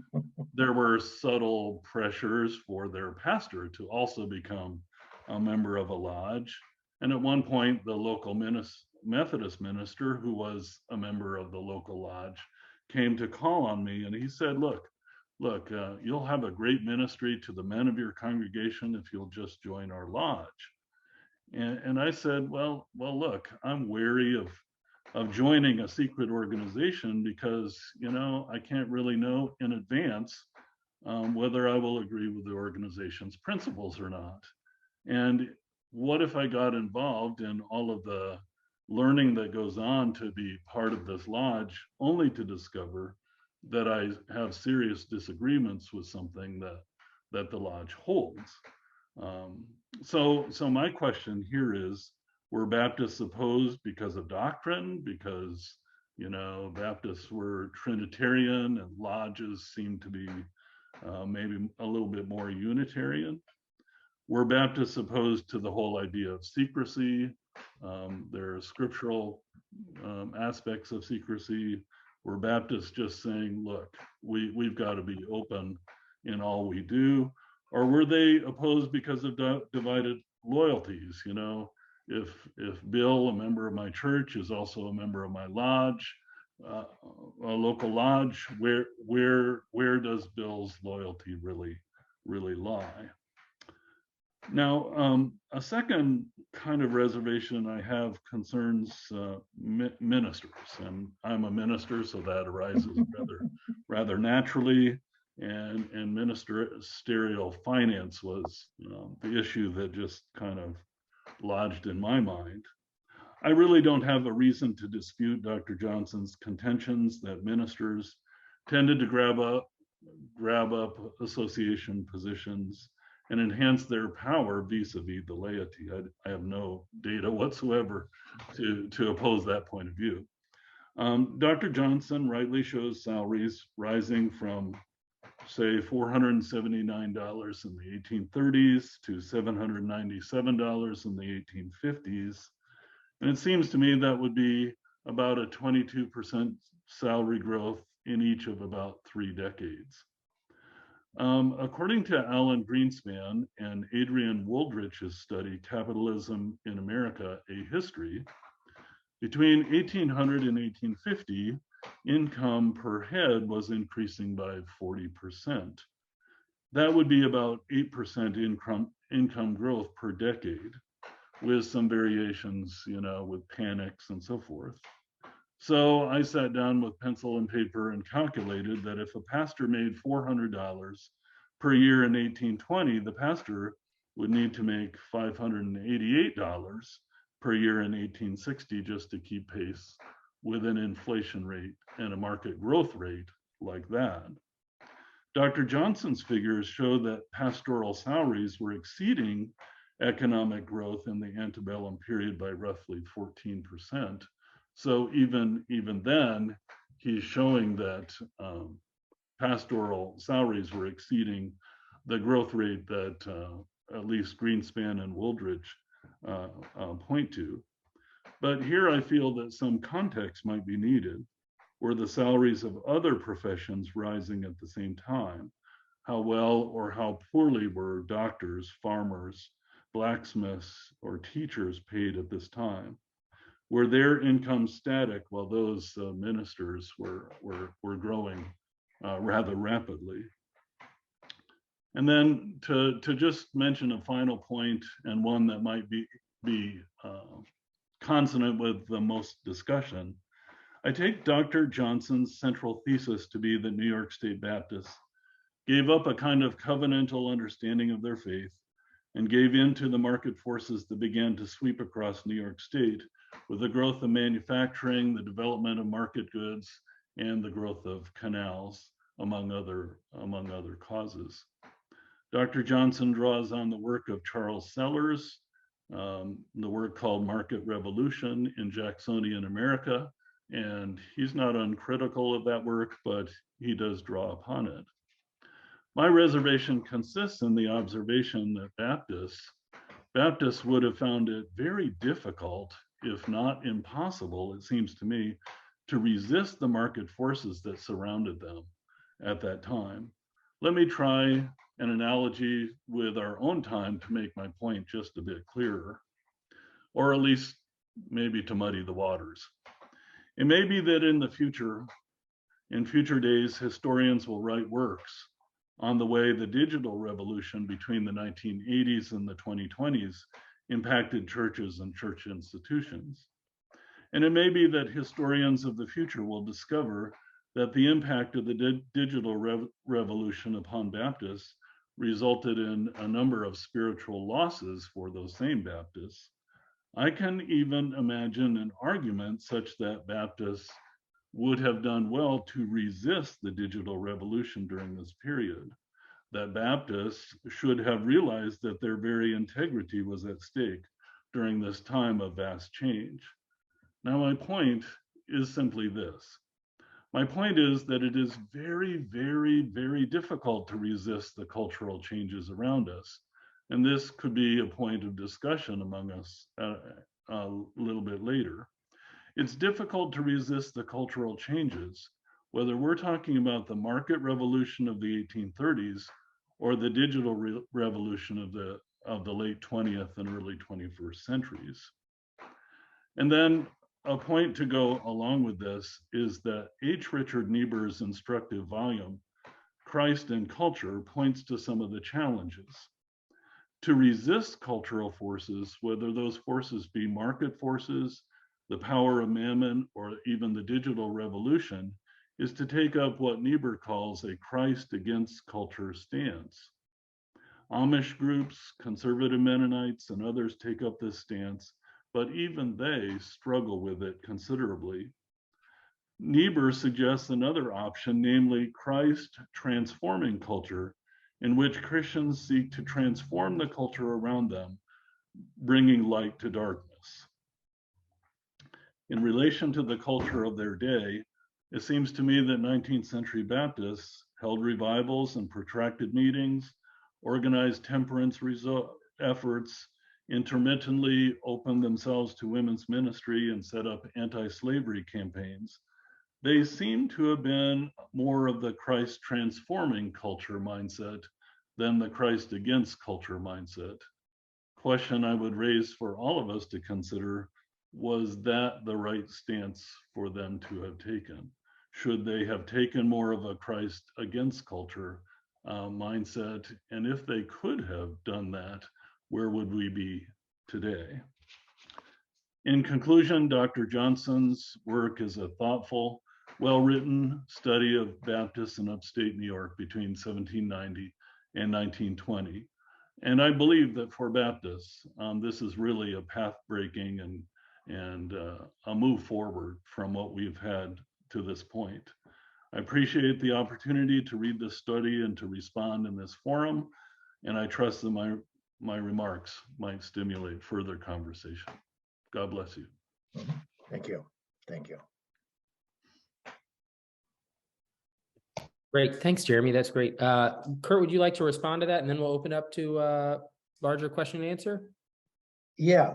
there were subtle pressures for their pastor to also become a member of a lodge. And at one point, the local Methodist minister, who was a member of the local lodge, came to call on me, and he said, look, you'll have a great ministry to the men of your congregation if you'll just join our lodge. And I said, well, look, I'm wary of joining a secret organization because, I can't really know in advance whether I will agree with the organization's principles or not. And what if I got involved in all of the learning that goes on to be part of this lodge, only to discover that I have serious disagreements with something that the lodge holds? So my question here is, were Baptists opposed because of doctrine, because Baptists were Trinitarian and lodges seemed to be maybe a little bit more Unitarian? Were Baptists opposed to the whole idea of secrecy? There are scriptural aspects of secrecy. Were Baptists just saying, look, we've got to be open in all we do? Or were they opposed because of divided loyalties? If Bill, a member of my church, is also a member of my lodge, a local lodge, where does Bill's loyalty really lie? Now, a second kind of reservation I have concerns ministers, and I'm a minister, so that arises rather naturally. And ministerial finance was the issue that just kind of lodged in my mind. I really don't have a reason to dispute Dr. Johnson's contentions that ministers tended to grab up association positions and enhance their power vis-a-vis the laity. I have no data whatsoever to oppose that point of view. Dr. Johnson rightly shows salaries rising from, say, $479 in the 1830s to $797 in the 1850s. And it seems to me that would be about a 22% salary growth in each of about 3 decades. According to Alan Greenspan and Adrian Wooldridge's study, Capitalism in America, A History, between 1800 and 1850, income per head was increasing by 40%. That would be about 8% income growth per decade, with some variations, with panics and so forth. So I sat down with pencil and paper and calculated that if a pastor made $400 per year in 1820, the pastor would need to make $588 per year in 1860 just to keep pace with an inflation rate and a market growth rate like that. Dr. Johnson's figures show that pastoral salaries were exceeding economic growth in the antebellum period by roughly 14%. So even then, he's showing that pastoral salaries were exceeding the growth rate that at least Greenspan and Wooldridge point to. But here I feel that some context might be needed. Were the salaries of other professions rising at the same time? How well or how poorly were doctors, farmers, blacksmiths, or teachers paid at this time? Were their incomes static while those ministers were growing rather rapidly? And then to just mention a final point, and one that might be consonant with the most discussion, I take Dr. Johnson's central thesis to be that New York State Baptists gave up a kind of covenantal understanding of their faith and gave in to the market forces that began to sweep across New York State with the growth of manufacturing, the development of market goods, and the growth of canals, among other causes. Dr. Johnson draws on the work of Charles Sellers, the work called Market Revolution in Jacksonian America, and he's not uncritical of that work, but he does draw upon it. My reservation consists in the observation that Baptists would have found it very difficult, if not impossible, it seems to me, to resist the market forces that surrounded them at that time. Let me try an analogy with our own time to make my point just a bit clearer, or at least maybe to muddy the waters. It may be that in future days, historians will write works on the way the digital revolution between the 1980s and the 2020s impacted churches and church institutions. And it may be that historians of the future will discover that the impact of the digital revolution upon Baptists resulted in a number of spiritual losses for those same Baptists. I can even imagine an argument such that Baptists would have done well to resist the digital revolution during this period, that Baptists should have realized that their very integrity was at stake during this time of vast change. Now, my point is simply this. My point is that it is very, very, very difficult to resist the cultural changes around us. And this could be a point of discussion among us a little bit later. It's difficult to resist the cultural changes, whether we're talking about the market revolution of the 1830s or the digital revolution of the late 20th and early 21st centuries. And then a point to go along with this is that H. Richard Niebuhr's instructive volume, Christ and Culture, points to some of the challenges. To resist cultural forces, whether those forces be market forces, the power of mammon, or even the digital revolution, is to take up what Niebuhr calls a Christ against culture stance. Amish groups, conservative Mennonites, and others take up this stance, but even they struggle with it considerably. Niebuhr suggests another option, namely Christ transforming culture, in which Christians seek to transform the culture around them, bringing light to darkness. In relation to the culture of their day, it seems to me that 19th century Baptists held revivals and protracted meetings, organized temperance efforts, intermittently opened themselves to women's ministry, and set up anti-slavery campaigns. They seem to have been more of the Christ transforming culture mindset than the Christ against culture mindset. Question I would raise for all of us to consider, was that the right stance for them to have taken? Should they have taken more of a Christ against culture mindset? And if they could have done that, where would we be today? In conclusion, Dr. Johnson's work is a thoughtful, well-written study of Baptists in upstate New York between 1790 and 1920. And I believe that for Baptists, this is really a path-breaking and a move forward from what we've had to this point. I appreciate the opportunity to read this study and to respond in this forum, and I trust that my remarks might stimulate further conversation. God bless you. Thank you. Thank you. Great. Thanks, Jeremy. That's great. Kurt, would you like to respond to that? And then we'll open up to larger question and answer. Yeah.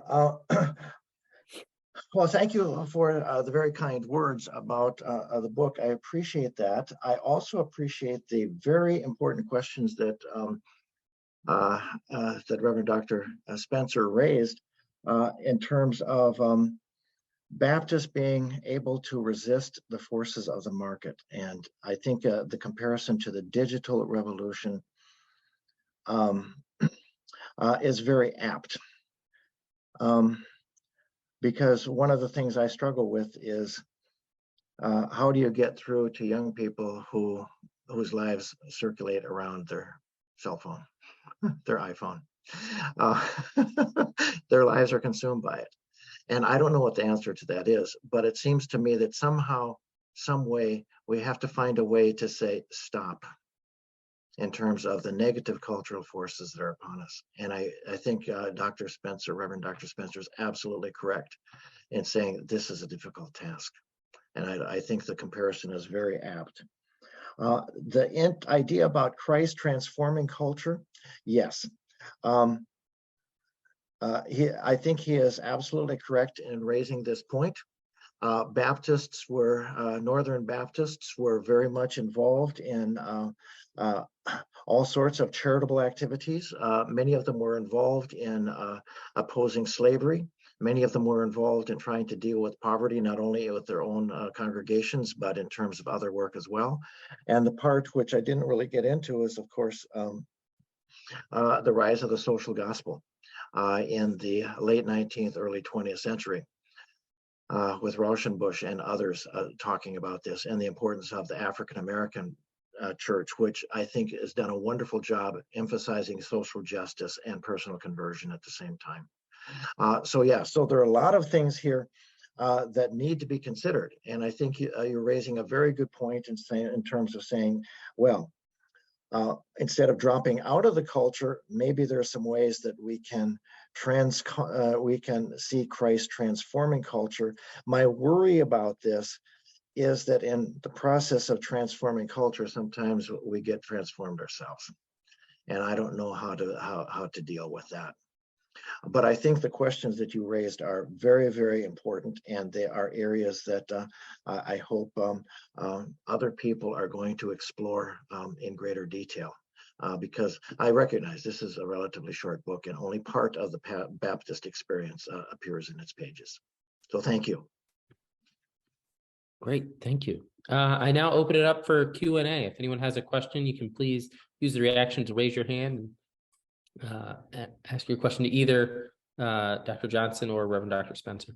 Well, thank you for the very kind words about the book. I appreciate that. I also appreciate the very important questions that that Reverend Dr. Spencer raised in terms of Baptists being able to resist the forces of the market. And I think the comparison to the digital revolution is very apt. Because one of the things I struggle with is how do you get through to young people whose lives circulate around their cell phone, their iPhone? Their lives are consumed by it. And I don't know what the answer to that is, but it seems to me that somehow, some way, we have to find a way to say stop in terms of the negative cultural forces that are upon us. And I think Dr. Spencer, Reverend Dr. Spencer, is absolutely correct in saying this is a difficult task. And I think the comparison is very apt. The idea about Christ transforming culture, yes. I think he is absolutely correct in raising this point. Northern Baptists were very much involved in all sorts of charitable activities. Many of them were involved in opposing slavery. Many of them were involved in trying to deal with poverty, not only with their own congregations, but in terms of other work as well. And the part which I didn't really get into is, of course, the rise of the social gospel in the late 19th, early 20th century. With Rauschenbusch and others talking about this and the importance of the African-American church, which I think has done a wonderful job emphasizing social justice and personal conversion at the same time. So there are a lot of things here that need to be considered. And I think you're raising a very good point in terms of saying, well, instead of dropping out of the culture, maybe there are some ways that we can see Christ transforming culture. My worry about this is that in the process of transforming culture, sometimes we get transformed ourselves, and I don't know how to deal with that. But I think the questions that you raised are very, very important, and they are areas that I hope other people are going to explore in greater detail, because I recognize this is a relatively short book and only part of the Baptist experience appears in its pages. So thank you. Great, thank you. I now open it up for Q&A. If anyone has a question, you can please use the reaction to raise your hand and ask your question to either Dr. Johnson or Reverend Dr. Spencer.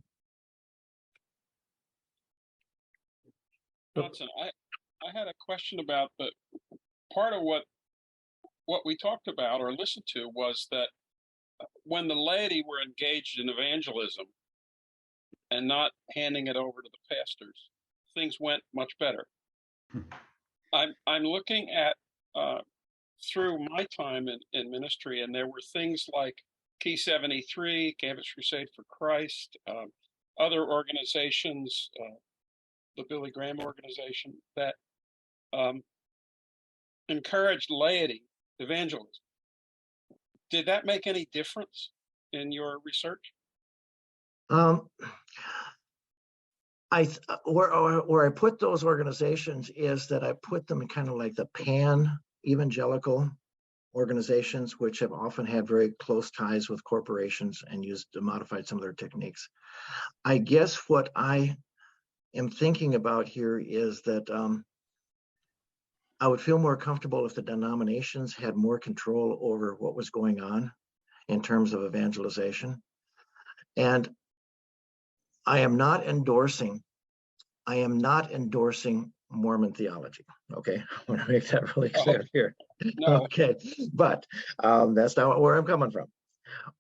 Johnson, I had a question about the part of what we talked about or listened to was that when the laity were engaged in evangelism and not handing it over to the pastors, things went much better. I'm looking at through my time in ministry, and there were things like Key 73, Campus Crusade for Christ, other organizations, the Billy Graham organization, that encouraged laity evangelism. Did that make any difference in your research? Where I put those organizations is that I put them in kind of like the pan-evangelical organizations, which have often had very close ties with corporations and modified some of their techniques. I guess what I am thinking about here is that I would feel more comfortable if the denominations had more control over what was going on in terms of evangelization. And I am not endorsing Mormon theology. Okay, I want to make that really clear here. No. Okay, but that's not where I'm coming from.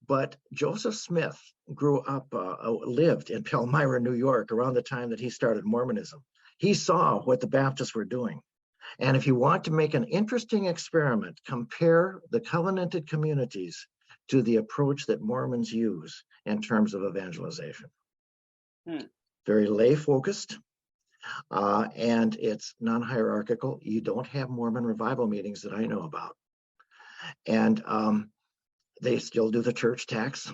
But Joseph Smith lived in Palmyra, New York, around the time that he started Mormonism. He saw what the Baptists were doing. And if you want to make an interesting experiment, compare the covenanted communities to the approach that Mormons use in terms of evangelization. Very lay focused, and it's non-hierarchical. You don't have Mormon revival meetings that I know about. And they still do the church tax.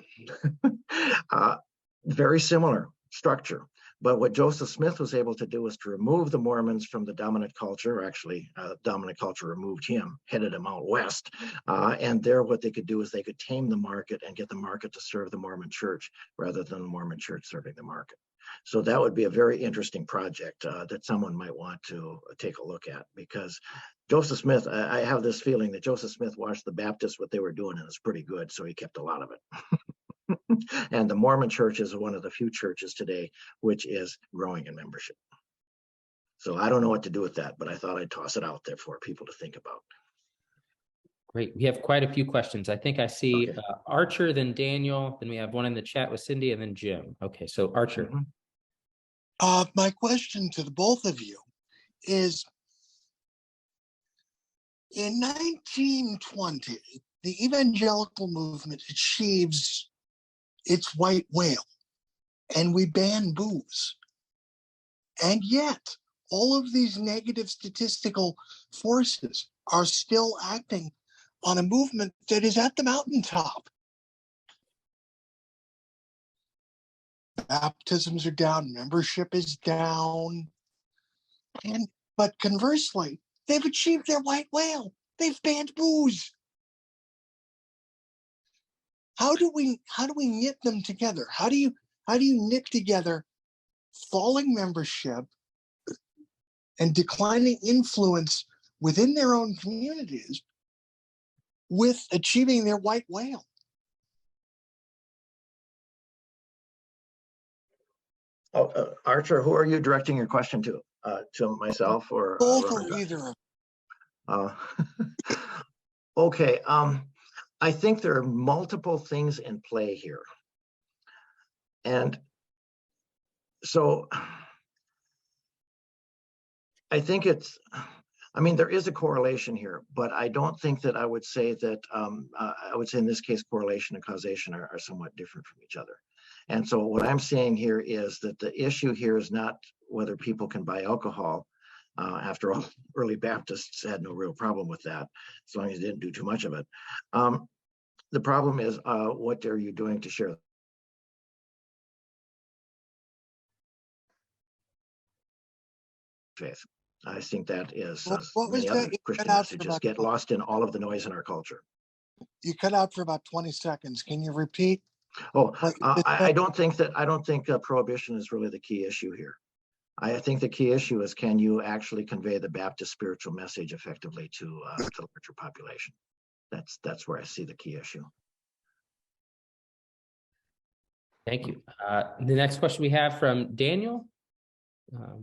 Very similar structure. But what Joseph Smith was able to do was to remove the Mormons from the dominant culture. Actually, dominant culture removed him, headed him out west. And there, what they could do is they could tame the market and get the market to serve the Mormon church rather than the Mormon church serving the market. So that would be a very interesting project that someone might want to take a look at, because Joseph Smith, I have this feeling that Joseph Smith watched the Baptists, what they were doing, and it was pretty good, so he kept a lot of it. And the Mormon church is one of the few churches today which is growing in membership. So I don't know what to do with that, but I thought I'd toss it out there for people to think about. Great. We have quite a few questions. I think I see Okay. Archer, then Daniel, then we have one in the chat with Cindy, and then Jim. Okay, so Archer. Mm-hmm. My question to the both of you is, in 1920, the evangelical movement achieves its white whale, and we ban booze. And yet, all of these negative statistical forces are still acting on a movement that is at the mountaintop. Baptisms are down, membership is down, but conversely, they've achieved their white whale. They've banned booze. How do we knit them together? How do you knit together falling membership and declining influence within their own communities with achieving their white whale? Oh, Archer, who are you directing your question to? To myself or Both or either. Okay. I think there are multiple things in play here. And so I think there is a correlation here, but I don't think that I would say that, I would say in this case, correlation and causation are somewhat different from each other. And so what I'm saying here is that the issue here is not whether people can buy alcohol. After all, early Baptists had no real problem with that, as long as they didn't do too much of it. The problem is, what are you doing to share faith? I think that is What was many that? other Christian messages get lost in all of the noise in our culture. You cut out for about 20 seconds. Can you repeat? Oh, I don't think prohibition is really the key issue here. I think the key issue is, can you actually convey the Baptist spiritual message effectively to the larger population? That's where I see the key issue. Thank you. The next question we have from Daniel. I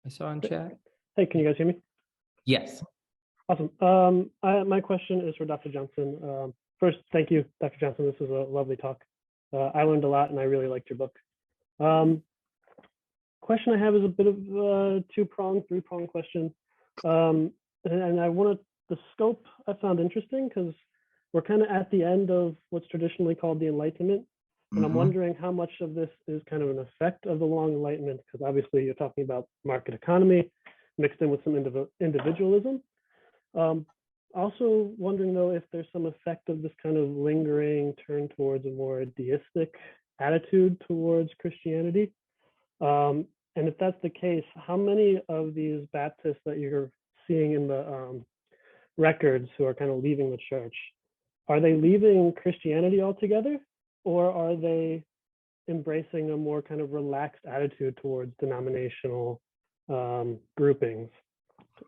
saw in chat. Hey, can you guys hear me? Yes. Awesome. My question is for Dr. Johnson. First, thank you, Dr. Johnson. This was a lovely talk. I learned a lot and I really liked your book. Question I have is a bit of a two-pronged, three-pronged question. And I wanted the scope I found interesting because we're kind of at the end of what's traditionally called the Enlightenment. And I'm wondering how much of this is kind of an effect of the long Enlightenment, because obviously you're talking about market economy mixed in with some individualism. Also wondering though if there's some effect of this kind of lingering turn towards a more deistic attitude towards Christianity. And if that's the case, how many of these Baptists that you're seeing in the records who are kind of leaving the church, are they leaving Christianity altogether, or are they embracing a more kind of relaxed attitude towards denominational groupings?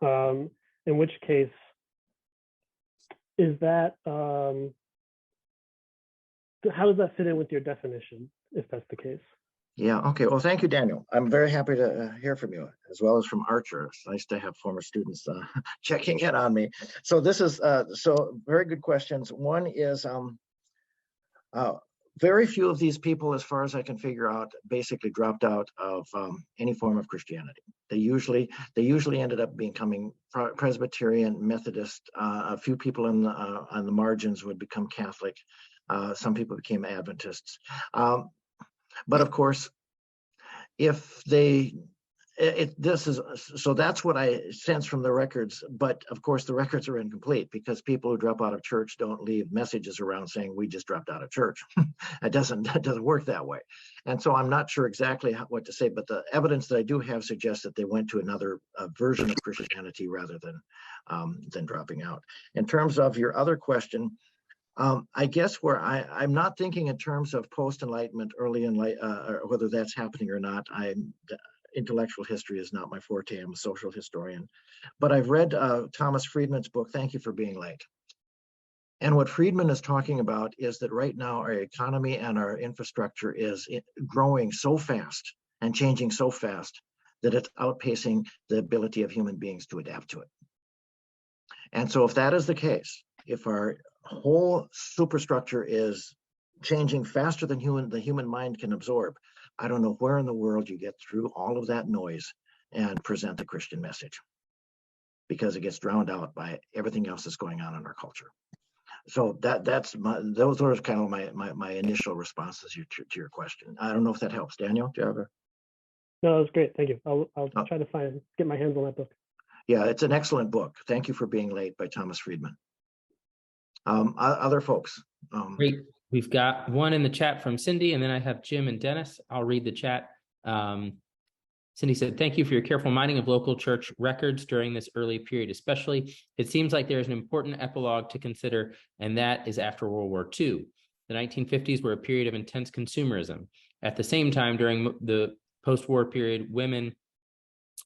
In which case, is that, how does that fit in with your definition, if that's the case? Yeah, okay. Well, thank you, Daniel. I'm very happy to hear from you, as well as from Archer. It's nice to have former students checking in on me. So this is, so very good questions. One is, very few of these people, as far as I can figure out, basically dropped out of any form of Christianity. They usually ended up becoming Presbyterian, Methodist. A few people on the margins would become Catholic. Some people became Adventists. But of course, if so that's what I sense from the records. But of course, the records are incomplete because people who drop out of church don't leave messages around saying we just dropped out of church. That doesn't work that way. And so I'm not sure exactly what to say, but the evidence that I do have suggests that they went to another version of Christianity rather than dropping out. In terms of your other question, I guess where I'm not thinking in terms of post-enlightenment, early enlightenment, or whether that's happening or not. Intellectual history is not my forte. I'm a social historian, but I've read Thomas Friedman's book, Thank You for Being Late. And what Friedman is talking about is that right now our economy and our infrastructure is growing so fast and changing so fast that it's outpacing the ability of human beings to adapt to it. And so if that is the case, if our whole superstructure is changing faster than the human mind can absorb, I don't know where in the world you get through all of that noise and present the Christian message, because it gets drowned out by everything else that's going on in our culture. So those are kind of my initial responses to your question. I don't know if that helps. Daniel, do you have a? No, that's great. Thank you. I'll try to get my hands on that book. Yeah, it's an excellent book. Thank you for being late by Thomas Friedman. Other folks. Great. We've got one in the chat from Cindy, and then I have Jim and Dennis. I'll read the chat. Cindy said, thank you for your careful mining of local church records during this early period, especially. It seems like there's an important epilogue to consider, and that is after World War II. The 1950s were a period of intense consumerism. At the same time, during the post-war period, women,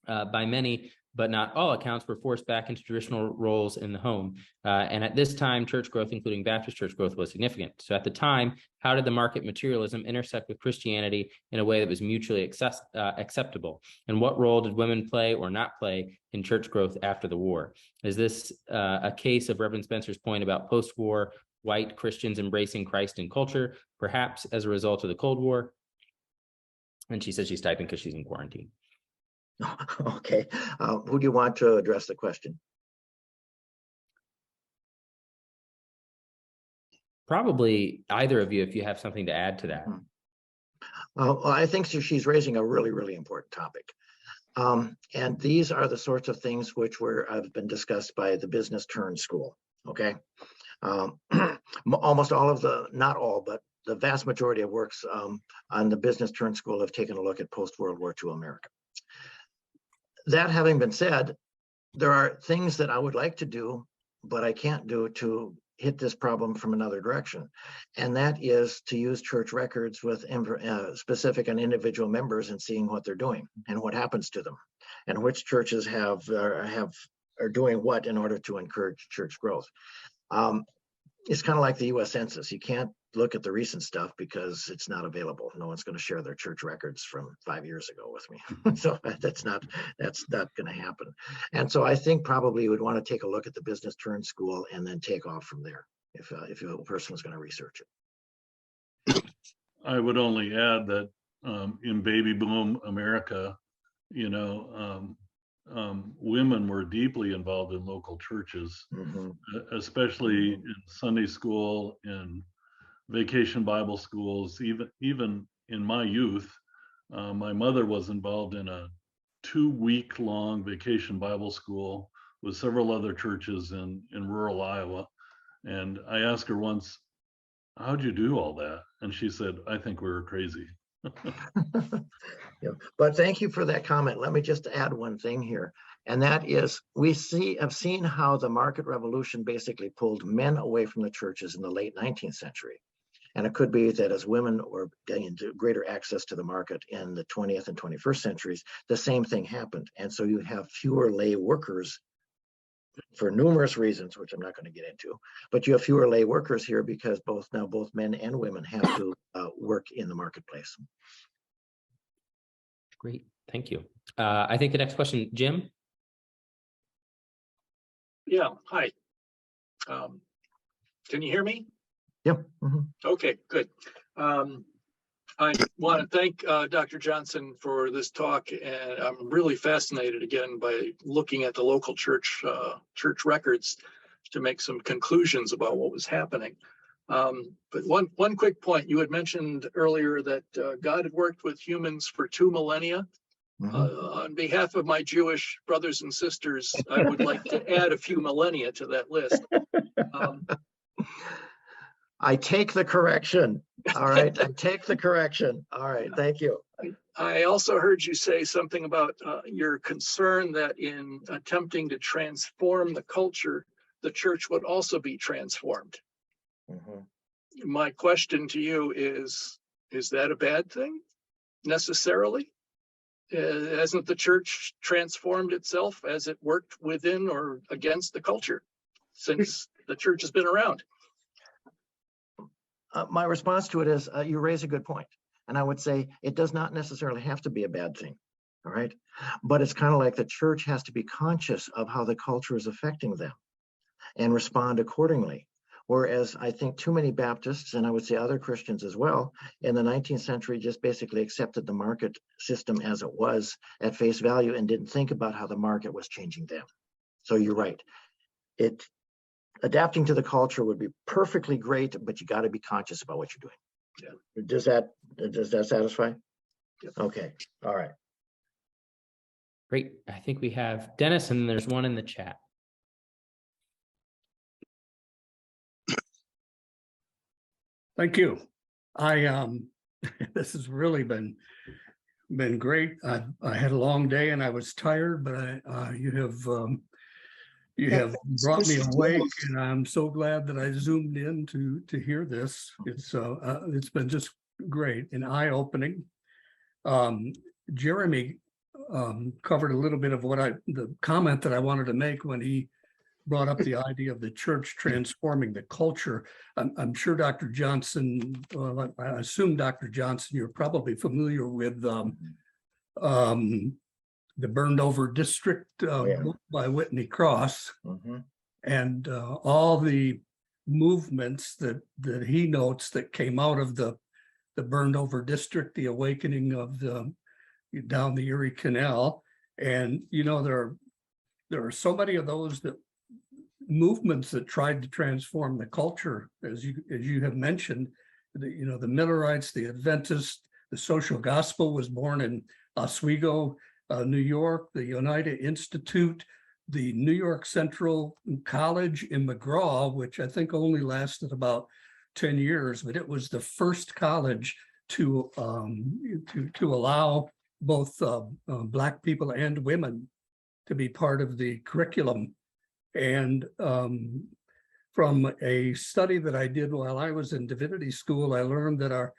by many, but not all accounts, were forced back into traditional roles in the home. And at this time, church growth, including Baptist church growth, was significant. So at the time, how did the market materialism intersect with Christianity in a way that was mutually acceptable? And what role did women play or not play in church growth after the war? Is this a case of Reverend Spencer's point about post-war white Christians embracing Christ in culture, perhaps as a result of the Cold War? And she says she's typing because she's in quarantine. Okay, who do you want to address the question? Probably either of you, if you have something to add to that. Well, I think she's raising a really, really important topic. And these are the sorts of things which have been discussed by the Business Turn School, okay? Almost all of not all, but the vast majority of works on the Business Turn School have taken a look at post-World War II America. That having been said, there are things that I would like to do, but I can't do to hit this problem from another direction. And that is to use church records with specific and individual members and seeing what they're doing and what happens to them and which churches are doing what in order to encourage church growth. It's kind of like the US Census. You can't look at the recent stuff because it's not available. No one's going to share their church records from 5 years ago with me. So that's not going to happen. And so I think probably you would want to take a look at the Business Turn School and then take off from there if a person is going to research it. I would only add that in baby boom America, women were deeply involved in local churches, especially in Sunday school, in vacation Bible schools. Even in my youth, my mother was involved in a 2-week-long vacation Bible school with several other churches in rural Iowa. And I asked her once, how'd you do all that? And she said, I think we were crazy. Yeah, but thank you for that comment. Let me just add one thing here, and that is have seen how the market revolution basically pulled men away from the churches in the late 19th century. And it could be that as women were getting greater access to the market in the 20th and 21st centuries, the same thing happened. And so you have fewer lay workers for numerous reasons, which I'm not going to get into, but you have fewer lay workers here because both men and women have to work in the marketplace. Great, thank you. I think the next question, Jim. Yeah, hi. Can you hear me? Yep. Okay, good. I want to thank Dr. Johnson for this talk, and I'm really fascinated again by looking at the local church records to make some conclusions about what was happening. But one quick point, you had mentioned earlier that God had worked with humans for 2 millennia. On behalf of my Jewish brothers and sisters, I would like to add a few millennia to that list. I take the correction. All right, I take the correction. All right, thank you. I also heard you say something about your concern that in attempting to transform the culture, the church would also be transformed. My question to you is that a bad thing necessarily? Hasn't the church transformed itself as it worked within or against the culture since the church has been around? My response to it is you raise a good point. And I would say it does not necessarily have to be a bad thing. All right. But it's kind of like the church has to be conscious of how the culture is affecting them and respond accordingly. Whereas I think too many Baptists, and I would say other Christians as well, in the 19th century just basically accepted the market system as it was at face value and didn't think about how the market was changing them. So you're right. Adapting to the culture would be perfectly great, but you got to be conscious about what you're doing. Yeah. Does that satisfy? Yep. Okay. All right. Great. I think we have Dennis, and there's one in the chat. Thank you. This has really been great. I had a long day and I was tired, but you have brought me awake, and I'm so glad that I zoomed in to hear this. It's been just great and eye-opening. Jeremy covered a little bit of the comment that I wanted to make when he brought up the idea of the church transforming the culture. I'm sure Dr. Johnson, I assume Dr. Johnson, you're probably familiar with the Burned Over District book by Whitney Cross, and all the movements that he notes that came out of the Burned Over District, the awakening of down the Erie Canal. And there are so many of those movements that tried to transform the culture, as you have mentioned. The Millerites, the Adventists, the Social Gospel was born in Oswego, New York, the Oneida Institute, the New York Central College in McGraw, which I think only lasted about 10 years, but it was the first college to allow both Black people and women to be part of the curriculum. And from a study that I did while I was in divinity school, I learned that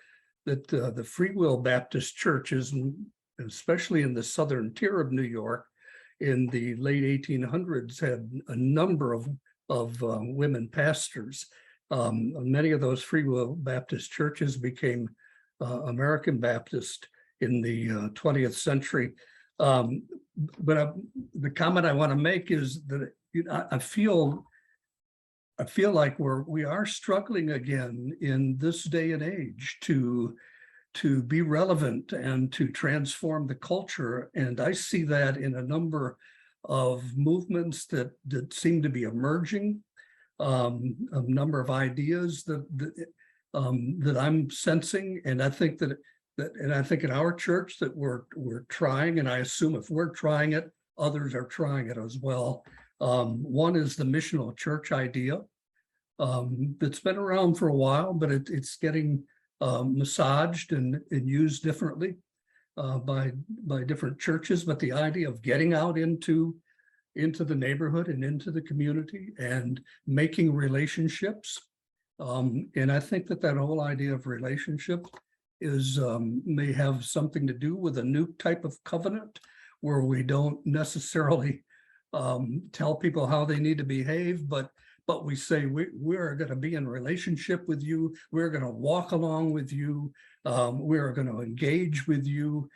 the Free Will Baptist churches, especially in the southern tier of New York, in the late 1800s, had a number of women pastors. Many of those Free Will Baptist churches became American Baptist in the 20th century. But the comment I want to make is that I feel like we are struggling again in this day and age to be relevant and to transform the culture. And I see that in a number of movements that seem to be emerging, a number of ideas that I'm sensing. And I think I think in our church that we're trying, and I assume if we're trying it, others are trying it as well. One is the missional church idea. That's been around for a while, but it's getting massaged and used differently by different churches. But the idea of getting out into the neighborhood and into the community and making relationships. And I think that whole idea of relationship may have something to do with a new type of covenant where we don't necessarily tell people how they need to behave, but we say we're going to be in relationship with you. We're going to walk along with you. We're going to engage with you